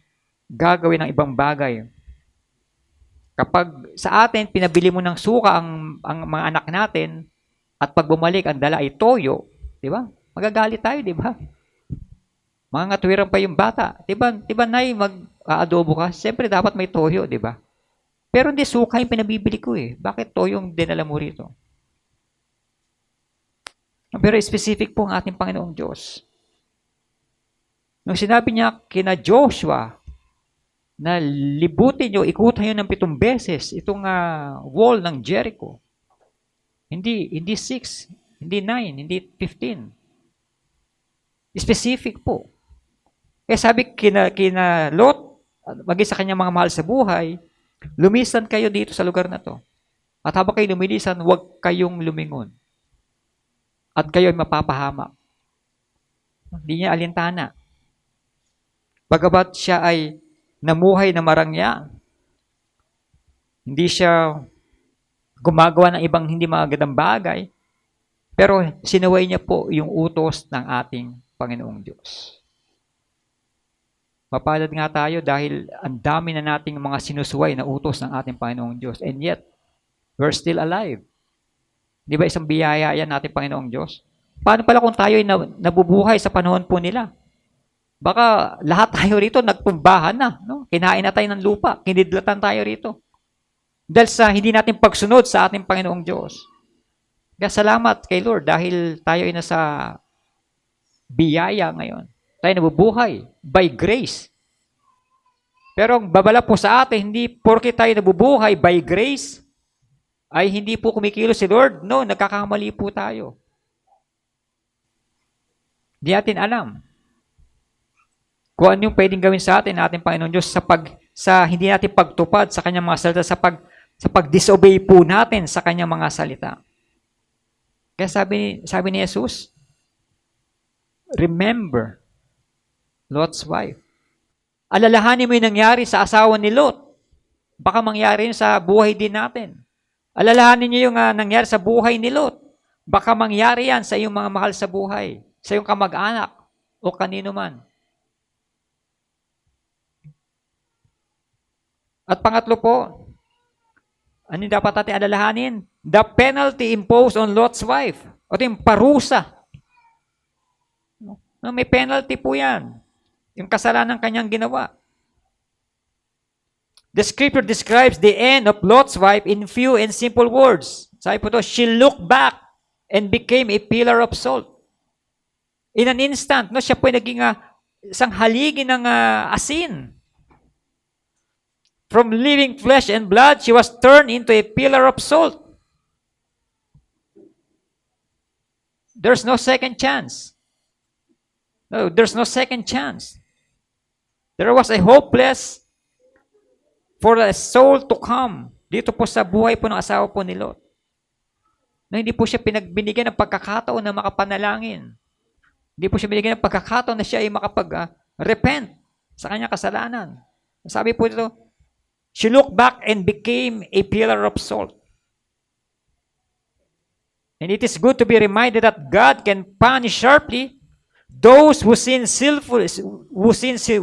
gagawin ng ibang bagay. Kapag sa atin, pinabili mo ng suka ang mga anak natin, at pag bumalik, ang dala ay toyo, di ba? Magagalit tayo, di ba? Mga ngatuwiran pa yung bata. Di ba, Nay, aadobo ka, siyempre dapat may toyo, di ba? Pero hindi suka yung pinabibili ko eh. Bakit toyo yung dinala mo rito? Pero specific po ang ating Panginoong Diyos. Nung sinabi niya kina Joshua na libutin nyo, ikutan nyo ng 7 beses itong wall ng Jericho. Hindi 6, hindi 9, hindi 15. Specific po. Sabi kina Lot, maging sa kanyang mga mahal sa buhay, lumisan kayo dito sa lugar na to. At habang kayo lumilisan, huwag kayong lumingon. At kayo ay mapapahamak. Hindi niya alintana. Bagabat siya ay namuhay na marangya, hindi siya gumagawa ng ibang hindi magandang bagay, pero sinaway niya po yung utos ng ating Panginoong Diyos. Mapalad nga tayo dahil ang dami na nating mga sinusuway na utos ng ating Panginoong Diyos. And yet, we're still alive. Di ba isang biyaya yan nating Panginoong Diyos? Paano pala kung tayo ay nabubuhay sa panahon po nila? Baka lahat tayo rito nagtumbahan na. No? Kinain na tayo ng lupa. Kinidlatan tayo rito. Dahil sa hindi natin pagsunod sa ating Panginoong Diyos. Kaya salamat kay Lord dahil tayo ay nasa biyaya ngayon. Tayo nabubuhay by grace. Pero ang babala po sa atin, hindi porke tayo nabubuhay by grace, ay hindi po kumikilos si Lord. No, nagkakamali po tayo. Hindi natin alam kung ano yung pwedeng gawin sa atin, ating Panginoon Diyos, sa hindi natin pagtupad sa kanyang mga salita, sa pag-disobey po natin sa kanyang mga salita. Kaya sabi ni Jesus, remember Lot's wife. Alalahanin mo yung nangyari sa asawa ni Lot. Baka mangyari yun sa buhay din natin. Alalahanin niyo yung nangyari sa buhay ni Lot. Baka mangyari yan sa iyong mga mahal sa buhay, sa iyong kamag-anak, o kanino man. At pangatlo po, ano dapat natin alalahanin? The penalty imposed on Lot's wife. O yung parusa. May penalty po yan. Yung kasalanan kanyang ginawa. The scripture describes the end of Lot's wife in few and simple words. Sabi po to, she looked back and became a pillar of salt. In an instant, no, siya po ay naging isang haligi ng asin. From living flesh and blood, she was turned into a pillar of salt. There's no second chance. No, there's no second chance. There was a hopeless for a soul to come dito po sa buhay po ng asawa po ni Lot. Na hindi po siya pinagbinigyan ng pagkakataon na makapanalangin. Hindi po siya binigyan ng pagkakataon na siya ay makapag-repent sa kanyang kasalanan. Sabi po dito, she looked back and became a pillar of salt. And it is good to be reminded that God can punish sharply those who sin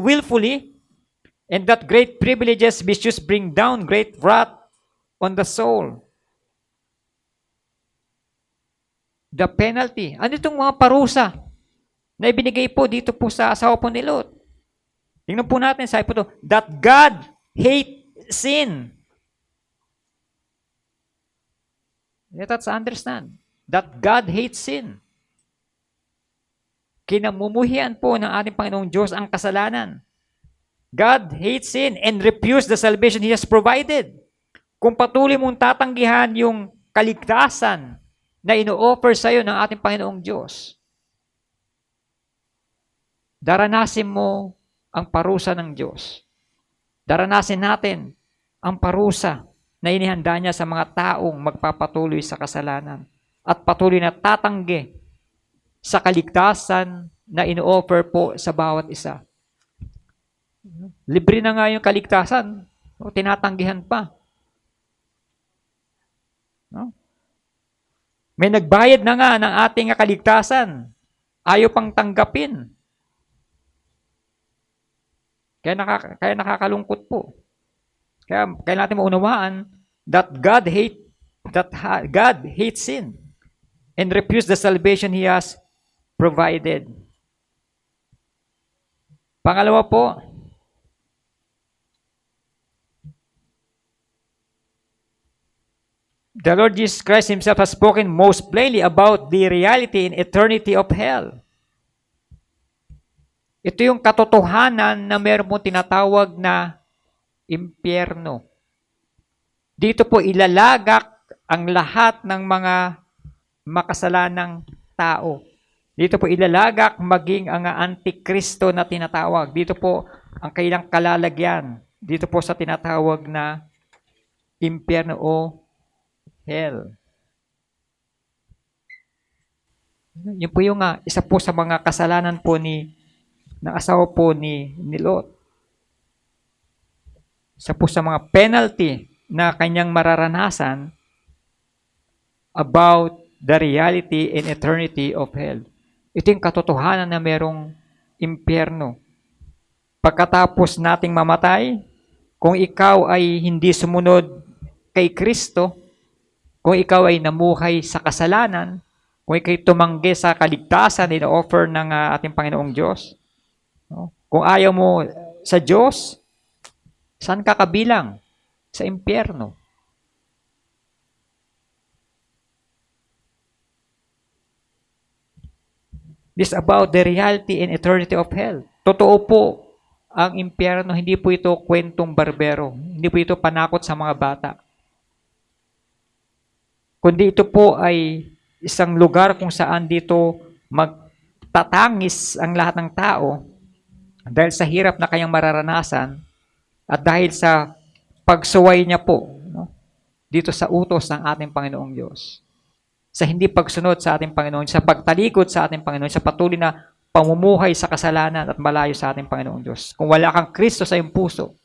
willfully, and that great privileges misuse bring down great wrath on the soul. The penalty. Ano itong mga parusa na ibinigay po dito po sa asawa po ni Lot? Tingnan po natin, sabi po ito, that God hate sin. Let us understand that God hates sin. Kinamumuhian po ng ating Panginoong Diyos ang kasalanan. God hates sin and refused the salvation He has provided. Kung patuloy mong tatanggihan yung kaligtasan na ino-offer sa iyo ng ating Panginoong Diyos, daranasin mo ang parusa ng Diyos. Daranasin natin ang parusa na inihanda niya sa mga taong magpapatuloy sa kasalanan at patuloy na tatanggi sa kaligtasan na ino-offer po sa bawat isa. Libre na nga yung kaligtasan, o tinatanggihan pa. No? May nagbayad na nga ng ating kaligtasan, ayaw pang tanggapin. Kaya nakakalungkot po. Kaya natin maunawaan that God hates sin and refused the salvation He has provided. Pangalawa po, The Lord Jesus Christ Himself has spoken most plainly about the reality and eternity of hell. Ito yung katotohanan na meron pong tinatawag na impyerno. Dito po ilalagak ang lahat ng mga makasalanang tao. Dito po ilalagak maging ang antikristo na tinatawag. Dito po ang kailang kalalagyan. Dito po sa tinatawag na impyerno o hell. Yun po yung isa po sa mga kasalanan po ng asawa po ni Lot. Isa po sa mga penalty na kanyang mararanasan about the reality and eternity of hell. Ito yung katotohanan na merong impyerno. Pagkatapos nating mamatay, kung ikaw ay hindi sumunod kay Kristo, kung ikaw ay namuhay sa kasalanan, kung ikaw ay tumanggi sa kaligtasan na offer ng ating Panginoong Diyos, no? Kung ayaw mo sa Diyos, saan ka kabilang? Sa impyerno. This is about the reality and eternity of hell. Totoo po ang impyerno, hindi po ito kwentong barbero. Hindi po ito panakot sa mga bata. Kundi ito po ay isang lugar kung saan dito magtatangis ang lahat ng tao dahil sa hirap na kayang mararanasan at dahil sa pagsuway niya po, no, dito sa utos ng ating Panginoong Diyos. Sa hindi pagsunod sa ating Panginoon, sa pagtalikod sa ating Panginoon, sa patuloy na pamumuhay sa kasalanan at malayo sa ating Panginoong Diyos. Kung wala kang Kristo sa iyong puso,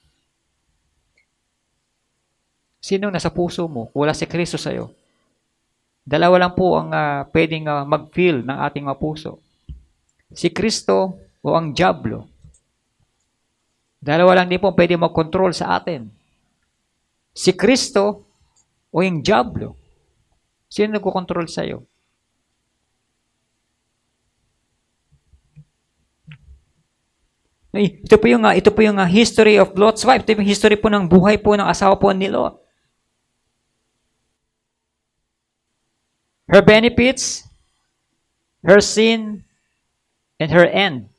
sino nasa puso mo? Kung wala si Kristo sa iyo, dalawa lang po ang pwedeng mag-fill ng ating mga puso. Si Kristo o ang Diablo. Dalawa lang din po pwedeng mag-control sa atin. Si Kristo o yung Diablo. Sino nagko-control sa iyo? Ito po yung history of Lot's wife. Ito yung history po ng buhay po ng asawa po ni Lot. Her benefits, her sin, and her end.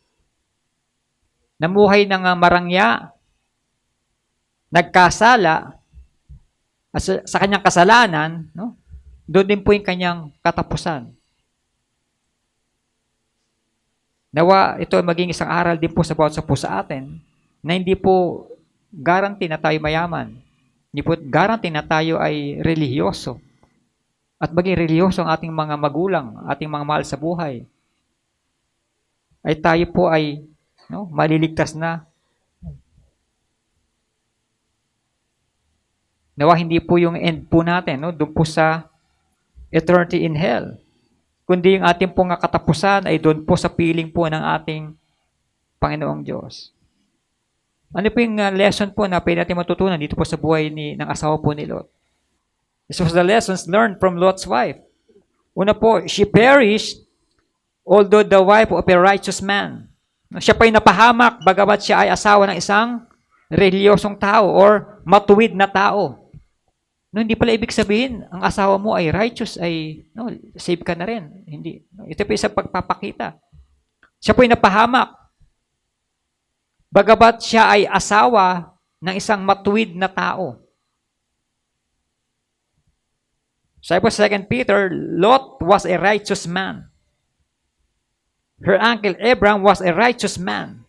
Namuhay ng marangya, nagkasala, at sa kanyang kasalanan, no? Doon din po yung kanyang katapusan. Nawa, ito maging isang aral din po sa bawat po sa atin na hindi po guarantee na tayo mayaman. Hindi po guarantee na tayo ay relihiyoso. At maging relihiyoso ang ating mga magulang, ating mga mahal sa buhay. Ay tayo po ay maliligtas na. Nawa hindi po yung end po natin, doon po sa eternity in hell. Kundi yung ating pong katapusan ay doon po sa piling po ng ating Panginoong Diyos. Ano po yung lesson po na pwede natin matutunan dito po sa buhay ng asawa po ni Lot? This was the lessons learned from Lot's wife. Una po, she perished although the wife of a righteous man. Siya pa'y napahamak bagamat siya ay asawa ng isang reliyosong tao or matuwid na tao. Hindi pala ibig sabihin, ang asawa mo ay righteous, ay save ka na rin. Hindi. Ito po isang pagpapakita. Siya po'y napahamak. Bagabat siya ay asawa ng isang matuwid na tao. Sabi po sa 2 Peter, Lot was a righteous man. Her uncle Abraham was a righteous man.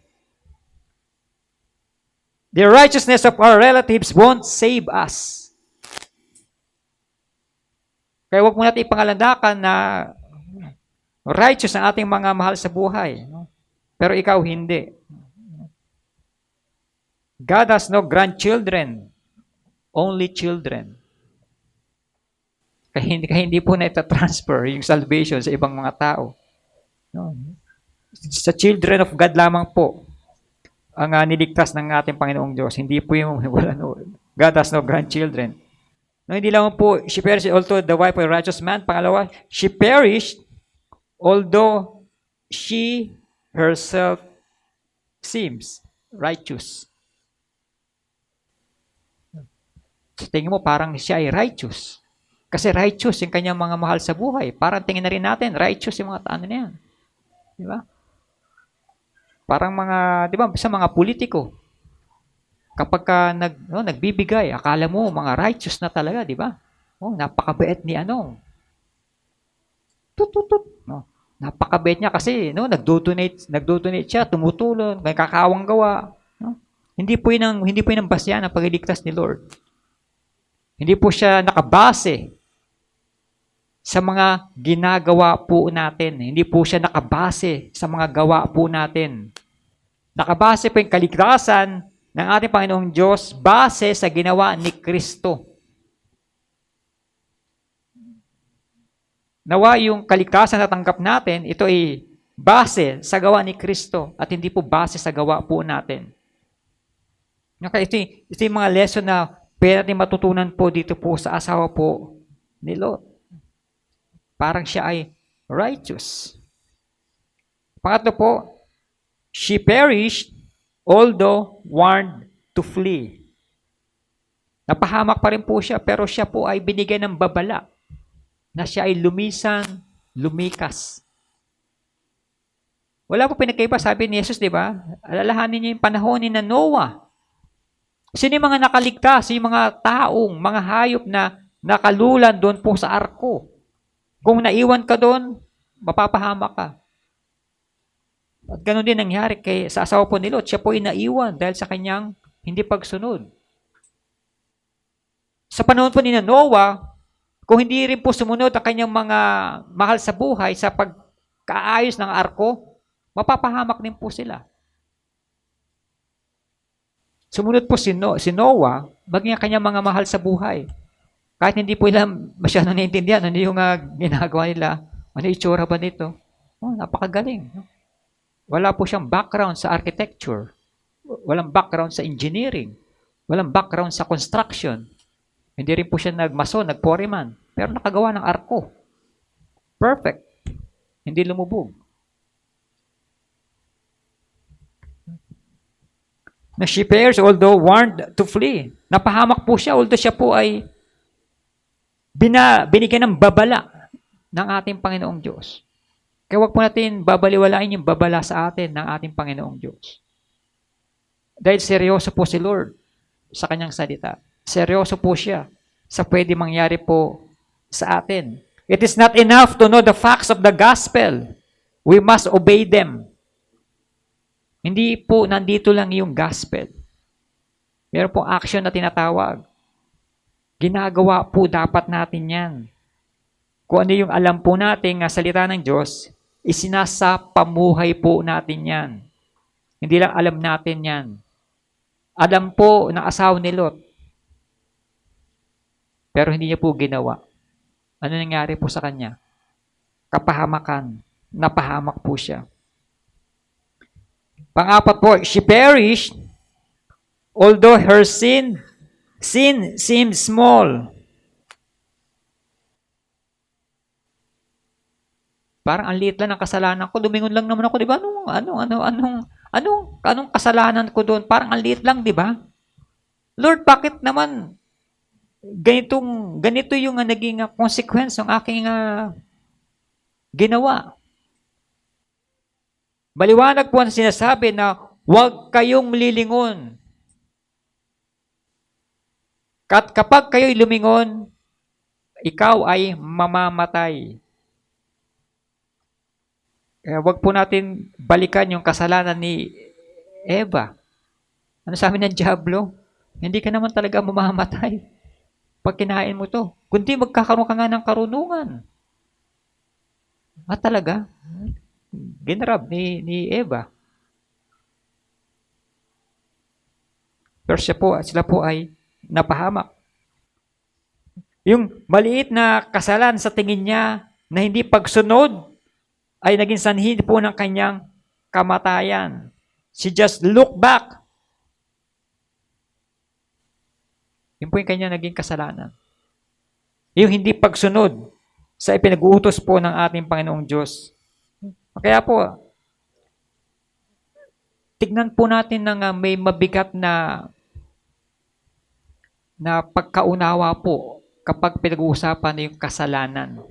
The righteousness of our relatives won't save us. Kaya huwag mo natin ipangalandakan na righteous ang ating mga mahal sa buhay. Pero ikaw hindi. God has no grandchildren, only children. Kaya hindi po na ita-transfer yung salvation sa ibang mga tao. Sa children of God lamang po ang niligtas ng ating Panginoong Diyos. Hindi po yung God has no grandchildren. Hindi lang po, she perished although the wife of a righteous man. Pangalawa, she perished although she herself seems righteous. So, tingin mo parang siya ay righteous. Kasi righteous yung kanyang mga mahal sa buhay. Parang tingin na rin natin, righteous yung mga ano na yan. Di ba? Parang mga, di ba, sa mga politiko, kapag ka nagbibigay, akala mo mga righteous na talaga, di ba? Oh, napakabait ni ano. Tututut. No? Napakabait niya kasi nagdo-donate siya, tumutulong, may kakawang gawa. No? Hindi po yun ang basyan ng pagliligtas ni Lord. Hindi po siya nakabase sa mga ginagawa po natin. Hindi po siya nakabase sa mga gawa po natin. Nakabase po yung kaligtasan ng ating Panginoong Diyos base sa ginawa ni Kristo. Nawa yung kaligtasan na tanggap natin, ito ay base sa gawa ni Kristo at hindi po base sa gawa po natin. Okay, ito yung mga lesson na pwede natin matutunan po dito po sa asawa po ni Lot. Parang siya ay righteous. Pangatlo po, she perished although warned to flee. Napahamak pa rin po siya pero siya po ay binigyan ng babala na siya ay lumikas. Wala po pinagkaiba, sabi ni Jesus, di ba? Alalahanin niyo yung panahon ni Noah. Sino yung mga nakaligtas? Yung mga taong, mga hayop na nakalulan doon po sa arko. Kung naiwan ka doon, mapapahamak ka. At ganoon din nangyari sa asawa po ni Lot. Siya po ay naiwan dahil sa kanyang hindi pagsunod. Sa panahon po ni Noah, kung hindi rin po sumunod ang kanyang mga mahal sa buhay sa pagkaayos ng arko, mapapahamak din po sila. Sumunod po si Noah, maging ang kanyang mga mahal sa buhay. Kahit hindi po nila masyadong naiintindihan ano yung ginagawa nila, ano itsura ba nito? Oh, napakagaling. Wala po siyang background sa architecture. Walang background sa engineering. Walang background sa construction. Hindi rin po siya nagmason, nagforeman. Pero nakagawa ng arko. Perfect. Hindi lumubog. Na she perished although warned to flee. Napahamak po siya although siya po ay binigyan ng babala ng ating Panginoong Diyos. Kaya huwag po natin babaliwalain yung babala sa atin ng ating Panginoong Diyos. Dahil seryoso po si Lord sa kanyang salita. Seryoso po siya sa pwede mangyari po sa atin. It is not enough to know the facts of the gospel. We must obey them. Hindi po nandito lang yung gospel. Meron po action na tinatawag. Ginagawa po dapat natin yan. Kung ano yung alam po natin nga salita ng Diyos, isinasa pamuhay po natin yan. Hindi lang alam natin yan. Alam po ng asawa ni Lot. Pero hindi niya po ginawa. Ano nangyari po sa kanya? Kapahamakan. Napahamak po siya. Pang-apat po, she perished although her sin seemed small. Parang ang liit lang ng kasalanan ko. Lumingon lang naman ako, di ba? Anong kasalanan ko doon? Parang ang liit lang, di ba? Lord, bakit naman ganito yung naging consequence ng aking ginawa? Maliwanag po ang sinasabi na huwag kayong lilingon. Kapag kayo'y lumingon, ikaw ay mamamatay. Kaya huwag po natin balikan yung kasalanan ni Eva. Ano sabi ng Diablo? Hindi ka naman talaga mamamatay pag kinain mo to. Kundi magkakaroon ka nga ng karunungan. Talaga? Ginrab ni Eva. Pero sila po ay napahamak. Yung maliit na kasalan sa tingin niya na hindi pagsunod ay naging sanhi po ng kanyang kamatayan. She just looked back. Yun po yung kanya naging kasalanan. Yung hindi pagsunod sa ipinag-uutos po ng ating Panginoong Diyos. Kaya po, tignan po natin na may mabigat na pagkaunawa po kapag pinag-uusapan na yung kasalanan.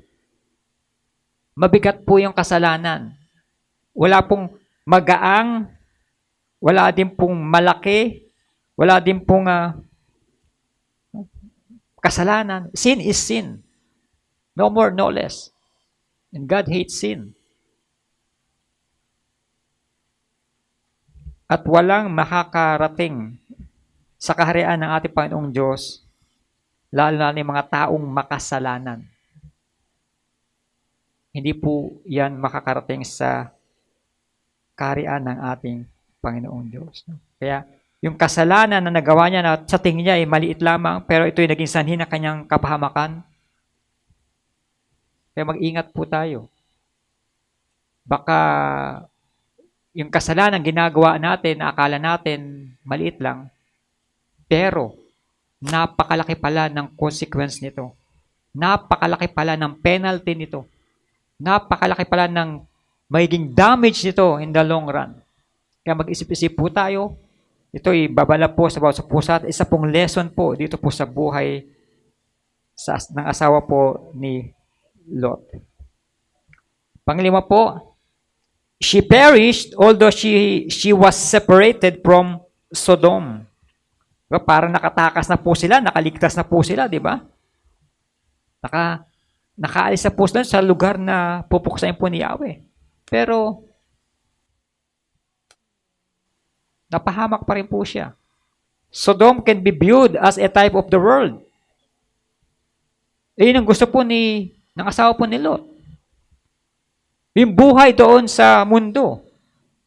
Mabigat po yung kasalanan. Wala pong magaang, wala din pong malaki, wala din pong kasalanan. Sin is sin. No more, no less. And God hates sin. At walang makakarating sa kaharian ng ating Panginoong Diyos, lalo na yung mga taong makasalanan. Hindi po yan makakarating sa kaharian ng ating Panginoong Diyos. Kaya, yung kasalanan na nagawa niya na sa tingin niya ay maliit lamang, pero ito ay naging sanhi ng kanyang kapahamakan. Kaya mag-ingat po tayo. Baka yung kasalanan ginagawa natin, na akala natin maliit lang, pero napakalaki pala ng consequence nito. Napakalaki pala ng penalty nito. Napakalaki pala ng magiging damage nito in the long run. Kaya mag-isip-isip po tayo. Ito'y babala po sa bawat pusa at isa pong lesson po dito po sa buhay ng asawa po ni Lot. Panglima po, she perished although she was separated from Sodom. Diba? Parang nakatakas na po sila, nakaligtas na po sila, di ba? Nakaalis na po sila sa lugar na pupuksain po ni Yahweh. Pero, napahamak pa rin po siya. Sodom can be viewed as a type of the world. Yun ang gusto po ng asawa po ni Lot. Yung buhay doon sa mundo.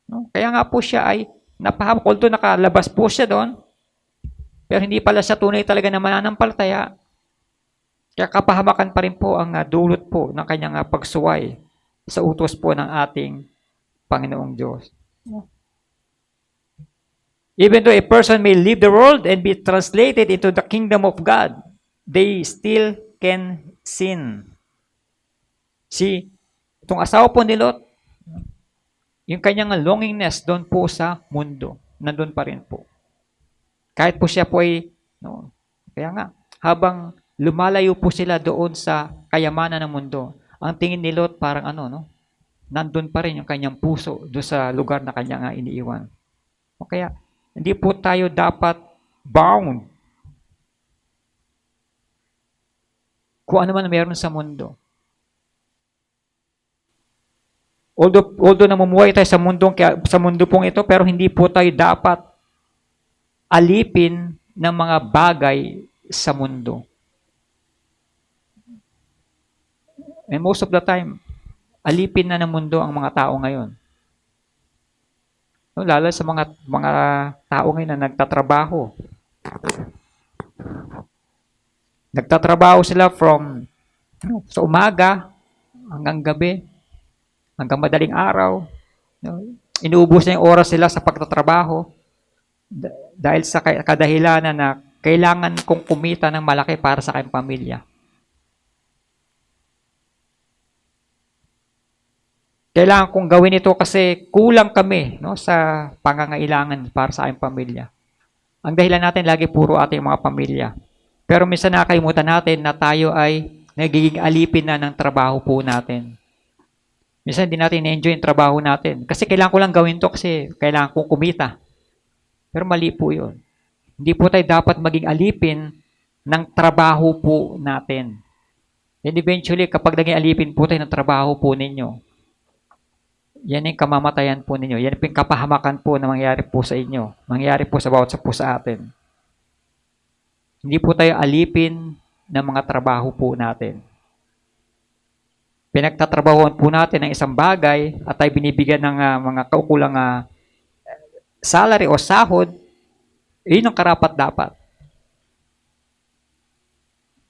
No? Kaya nga po siya ay napahamak. Although nakalabas po siya doon, pero hindi pala siya tunay talaga na mananampalataya. Kaya kapahamakan pa rin po ang dulot po ng kanyang pagsuway sa utos po ng ating Panginoong Diyos. Even though a person may leave the world and be translated into the kingdom of God, they still can sin. See, itong asawa po ni Lot, yung kanyang longingness doon po sa mundo, nandun pa rin po. Kahit po siya po ay, kaya nga, habang lumalayo po sila doon sa kayamanan ng mundo, ang tingin ni Lot parang nandun pa rin yung kanyang puso doon sa lugar na kanya iniiwan. O kaya, hindi po tayo dapat bound kung ano man meron sa mundo. Although namumuhay tayo sa mundo pong ito, pero hindi po tayo dapat alipin ng mga bagay sa mundo. And most of the time, alipin na ng mundo ang mga tao ngayon. Lalo sa mga tao ngayon na nagtatrabaho. Nagtatrabaho sila from sa umaga hanggang gabi, hanggang madaling araw. Inuubos na yung oras sila sa pagtatrabaho dahil sa kadahilanan na kailangan kong kumita ng malaki para sa aking pamilya. Kailangan kong gawin ito kasi kulang kami sa pangangailangan para sa aking pamilya. Ang dahilan natin lagi puro ating mga pamilya. Pero minsan nakakalimutan natin na tayo ay nagiging alipin na ng trabaho po natin. Minsan hindi natin na-enjoy yung trabaho natin. Kasi kailangan ko lang gawin to kasi kailangan kong kumita. Pero mali po yun. Hindi po tayo dapat maging alipin ng trabaho po natin. And eventually, kapag naging alipin po tayo ng trabaho po ninyo, yan yung kamamatayan po ninyo. Yan yung kapahamakan po na mangyari po sa inyo. Mangyari po sa bawat po sa atin. Hindi po tayo alipin ng mga trabaho po natin. Pinagtatrabahuan po natin ng isang bagay at tayo binibigyan ng mga kaukulang salary o sahod, yun ang karapat-dapat.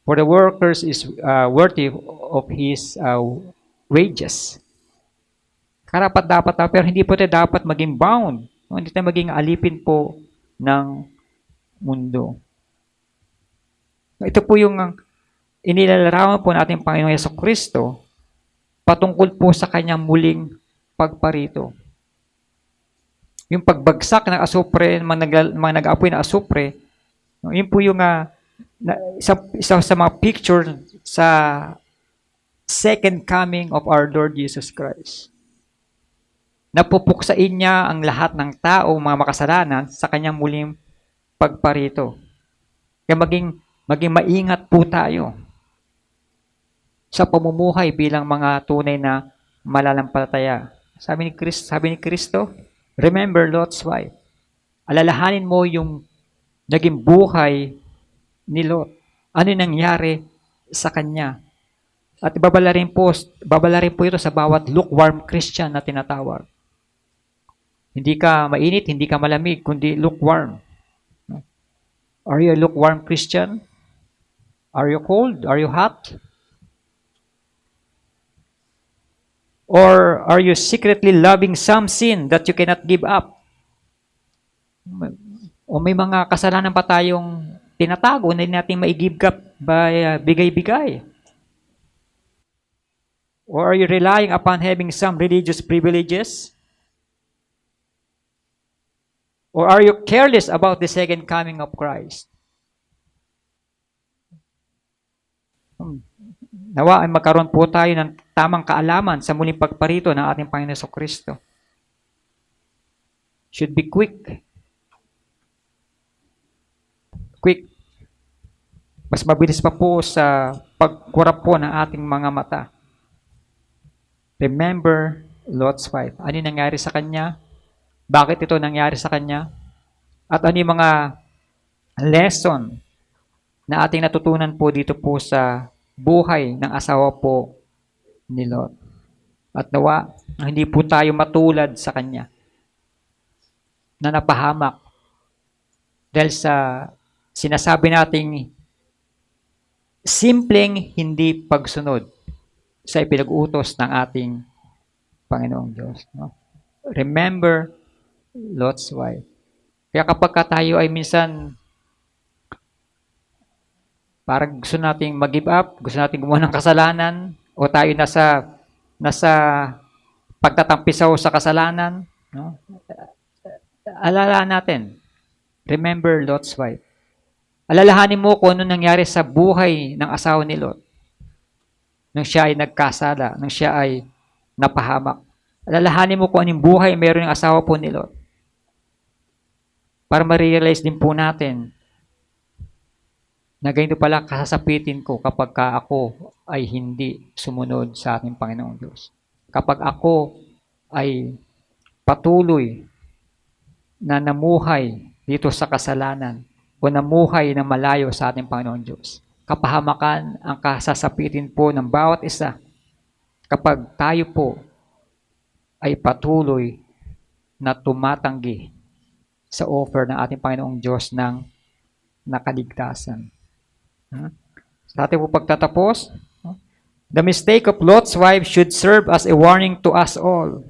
For the workers is worthy of his wages. Karapat-dapat, pero hindi po tayo dapat maging bound. Hindi tayo maging alipin po ng mundo. Ito po yung inilalarawan po natin Panginoong Jesucristo patungkol po sa kanyang muling pagparito. Yung pagbagsak ng asupre, mga nag-aapoy na asupre, yun po yung isa sa mga picture sa second coming of our Lord Jesus Christ. Napupuksain niya ang lahat ng tao, mga makasalanan, sa kanyang muling pagparito. Kaya maging maingat po tayo sa pamumuhay bilang mga tunay na malalampalataya. Sabi ni Kristo, remember Lot's wife. Alalahanin mo yung naging buhay ni Lot. Ano yung nangyari sa kanya? At babala rin po ito sa bawat lukewarm Christian na tinatawag. Hindi ka mainit, hindi ka malamig, kundi lukewarm. Are you a lukewarm Christian? Are you cold? Are you hot? Or are you secretly loving some sin that you cannot give up? O may mga kasalanan pa tayong tinatago na hindi natin ma-give up by bigay-bigay? Or are you relying upon having some religious privileges? Or are you careless about the second coming of Christ? Nawa ay magkaroon po tayo ng tamang kaalaman sa muling pagparito ng ating Panginoon Jesucristo. Should be quick. Quick. Mas mabilis pa po sa pagkurap po ng ating mga mata. Remember Lot's wife. Ano yung nangyari sa kanya? Bakit ito nangyari sa kanya? At ano yung mga lesson na ating natutunan po dito po sa buhay ng asawa po ni Lot? At nawa, hindi po tayo matulad sa kanya na napahamak dahil sa sinasabi nating simpleng hindi pagsunod sa ipinag-utos ng ating Panginoong Diyos. No? Remember Lot's wife. Kaya kapag tayo ay minsan parang gusto nating mag-give up, gusto nating gumawa ng kasalanan, o tayo nasa pagtatampisaw sa kasalanan, no? Alala natin, remember Lot's wife. Alalahanin mo kung ano nangyari sa buhay ng asawa ni Lot nang siya ay nagkasala, nang siya ay napahamak. Alalahanin mo kung anong buhay meron ng asawa po ni Lot. Para ma-realize din po natin na ganito pala kasasapitin ko kapag ako ay hindi sumunod sa ating Panginoong Diyos. Kapag ako ay patuloy na namuhay dito sa kasalanan o namuhay na malayo sa ating Panginoong Diyos. Kapahamakan ang kasasapitin po ng bawat isa kapag tayo po ay patuloy na tumatanggi sa offer ng ating Panginoong Diyos ng nakaligtasan. Sa ating po pagtatapos, the mistake of Lot's wife should serve as a warning to us all.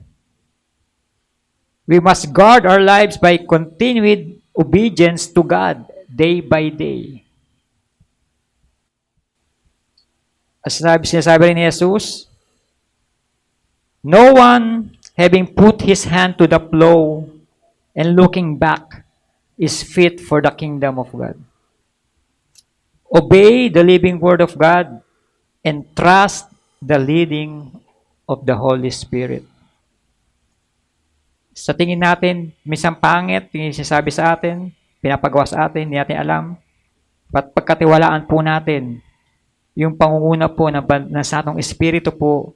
We must guard our lives by continued obedience to God day by day. As sinasabi rin ni Jesus, no one having put his hand to the plow and looking back is fit for the kingdom of God. Obey the living word of God and trust the leading of the Holy Spirit. Sa tingin natin, minsan pangit, yung sinasabi sa atin, pinapagawa sa atin, hindi natin alam. But pagkatiwalaan po natin, yung pangunguna po ng sa atong espiritu po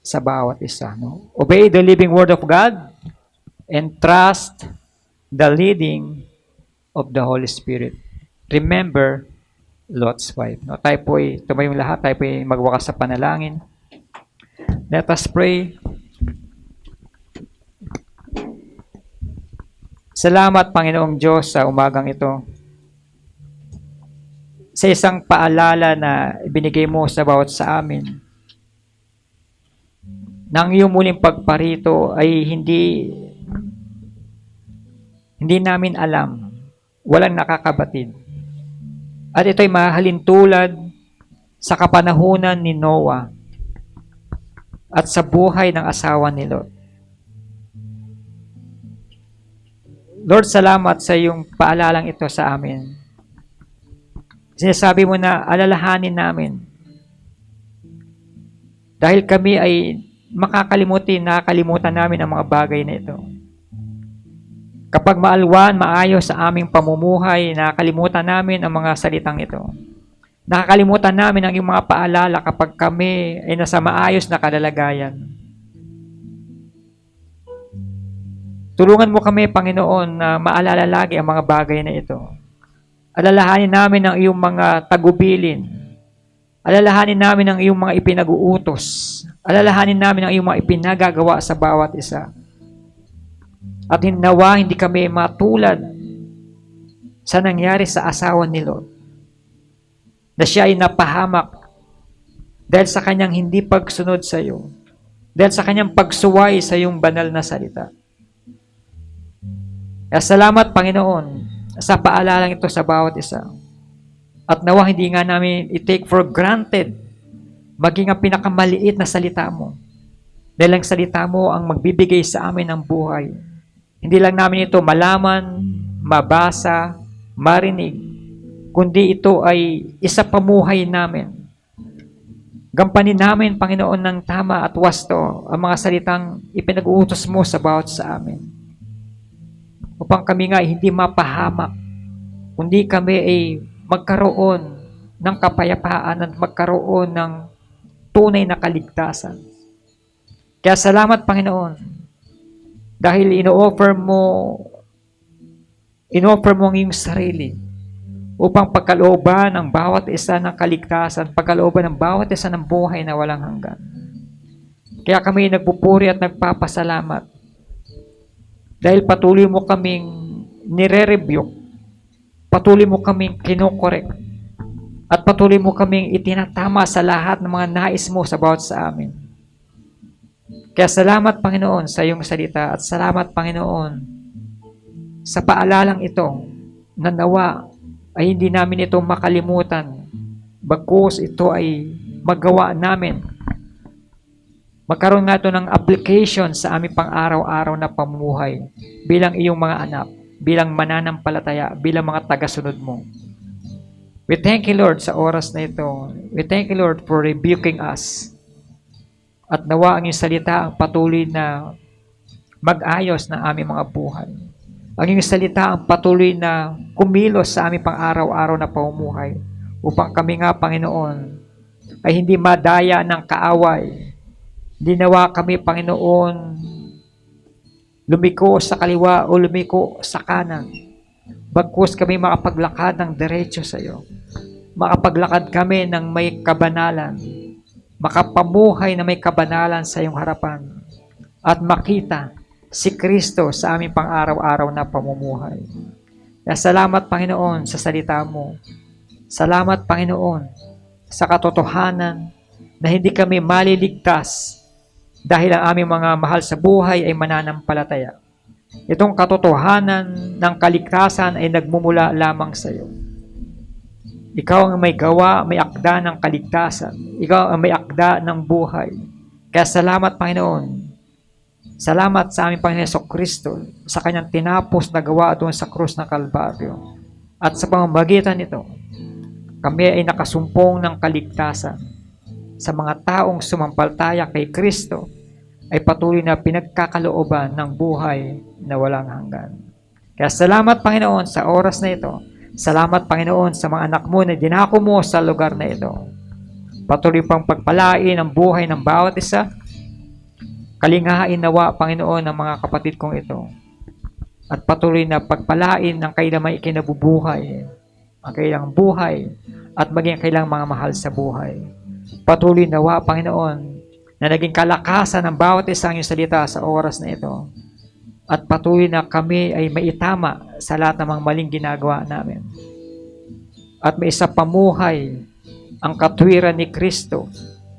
sa bawat isa. No? Obey the living word of God and trust the leading of the Holy Spirit. Remember Lot's wife. No? Tayo po ay tumayong lahat, tayo po ay magwakas sa panalangin. Let us pray. Salamat, Panginoong Diyos, sa umagang ito. Sa isang paalala na binigay mo sa bawat sa amin. Nang iyong muling pagparito ay hindi namin alam. Walang nakakabatid. At ito'y mahalin tulad sa kapanahunan ni Noah at sa buhay ng asawa ni Lot. Lord, salamat sa iyong paalalang ito sa amin. Sinasabi mo na alalahanin namin. Dahil kami ay nakakalimutan namin ang mga bagay na ito. Kapag maalwan, maayos sa aming pamumuhay, nakakalimutan namin ang mga salitang ito. Nakakalimutan namin ang iyong mga paalala kapag kami ay nasa maayos na kalalagayan. Tulungan mo kami, Panginoon, na maalala lagi ang mga bagay na ito. Alalahanin namin ang iyong mga tagubilin. Alalahanin namin ang iyong mga ipinag-uutos. Alalahanin namin ang iyong mga ipinagagawa sa bawat isa. At nawa hindi kami matulad sa nangyari sa asawa ni Lot, na siya ay napahamak dahil sa kanyang hindi pagsunod sa iyo, dahil sa kanyang pagsuway sa iyong banal na salita. Kaya salamat, Panginoon, sa paalalang ito sa bawat isa. At nawa hindi nga namin i-take for granted maging ang pinakamaliit na salita mo. Dahil ang salita mo ang magbibigay sa amin ng buhay. Hindi lang namin ito malaman, mabasa, marinig, kundi ito ay isa pamuhay namin. Gampanin namin, Panginoon, ng tama at wasto ang mga salitang ipinag-uutos mo sa bawat sa amin. Upang kami nga hindi mapahamak, kundi kami ay magkaroon ng kapayapaan at magkaroon ng tunay na kaligtasan. Kaya salamat, Panginoon, dahil ino-offer mo ang iyong sarili upang pagkalooban ng bawat isa ng kaligtasan, pagkalooban ng bawat isa ng buhay na walang hanggan. Kaya kami nagpupuri at nagpapasalamat dahil patuloy mo kaming nire-rebuke, patuloy mo kaming kinukorek, at patuloy mo kaming itinatama sa lahat ng mga nais mo sa bawat sa amin. Kaya salamat, Panginoon, sa iyong salita at salamat, Panginoon, sa paalalang ito na nawa ay hindi namin ito makalimutan, bagkus ito ay magawa namin. Magkaroon nga ito ng application sa aming pang-araw-araw na pamumuhay bilang iyong mga anak, bilang mananampalataya, bilang mga tagasunod mo. We thank you, Lord, sa oras na ito. We thank you, Lord, for rebuking us. At nawa ang iyong salita ang patuloy na mag-ayos na aming mga buhay. Ang iyong salita ang patuloy na kumilos sa aming pang-araw-araw na pamumuhay upang kami nga, Panginoon, ay hindi madaya ng kaaway. Hindi nawa kami, Panginoon, lumiko sa kaliwa o lumiko sa kanan. Bagkus kami makapaglakad ng diretso sa iyo. Makapaglakad kami ng may kabanalan. Makapamuhay na may kabanalan sa iyong harapan at makita si Kristo sa aming pang-araw-araw na pamumuhay. Kaya salamat, Panginoon, sa salita mo. Salamat, Panginoon, sa katotohanan na hindi kami maliligtas dahil ang aming mga mahal sa buhay ay mananampalataya. Itong katotohanan ng kaligtasan ay nagmumula lamang sa iyo. Ikaw ang may gawa, may akda ng kaligtasan. Ikaw ang may akda ng buhay. Kaya salamat, Panginoon. Salamat sa aming Panginoon Jesucristo sa kanyang tinapos na gawa doon sa krus ng Kalbaryo. At sa pamamagitan nito, kami ay nakasumpong ng kaligtasan. Sa mga taong sumampalataya kay Kristo ay patuloy na pinagkakalooban ng buhay na walang hanggan. Kaya salamat, Panginoon, sa oras na ito. Salamat, Panginoon, sa mga anak mo na dinako mo sa lugar na ito. Patuloy pang pagpalain ang buhay ng bawat isa. Kalingahain nawa, Panginoon, ng mga kapatid kong ito. At patuloy na pagpalain ng kailang may ikinabubuhay, ang kailang buhay, at maging kailang mga mahal sa buhay. Patuloy nawa, Panginoon, na naging kalakasan ng bawat isang iyong salita sa oras na ito. At patuloy na kami ay maitama sa lahat ng mga maling ginagawa namin. At may isa pamuhay ang katwiran ni Kristo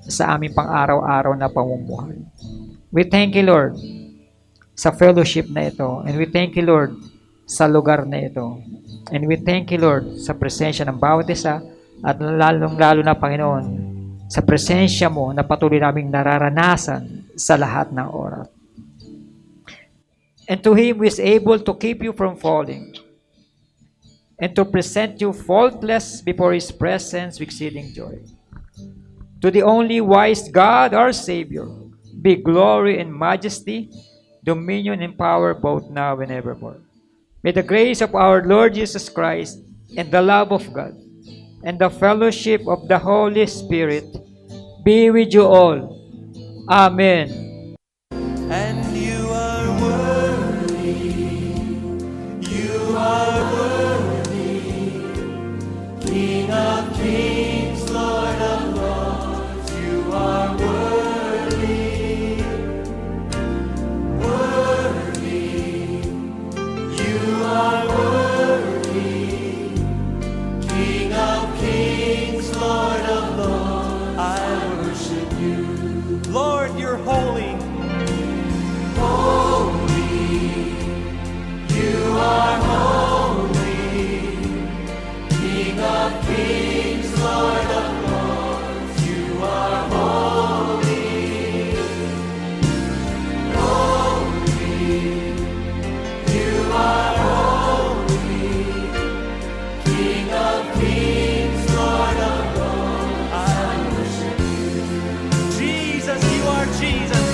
sa aming pang-araw-araw na pamumuhay. We thank you, Lord, sa fellowship na ito. And we thank you, Lord, sa lugar na ito. And we thank you, Lord, sa presensya ng bawat isa at lalong-lalo na, Panginoon, sa presensya mo na patuloy naming nararanasan sa lahat ng oras. And to Him who is able to keep you from falling and to present you faultless before His presence with exceeding joy. To the only wise God, our Savior, be glory and majesty, dominion and power both now and evermore. May the grace of our Lord Jesus Christ and the love of God and the fellowship of the Holy Spirit be with you all. Amen. And you are worthy, you are worthy, King of kings, Lord of lords, you are worthy, worthy, you are worthy, King of kings, Lord of lords, I worship you. Lord, you're holy. You are holy, King of kings, Lord of lords, you are holy, holy, you are holy, King of kings, Lord of lords, I worship you. Jesus, you are Jesus.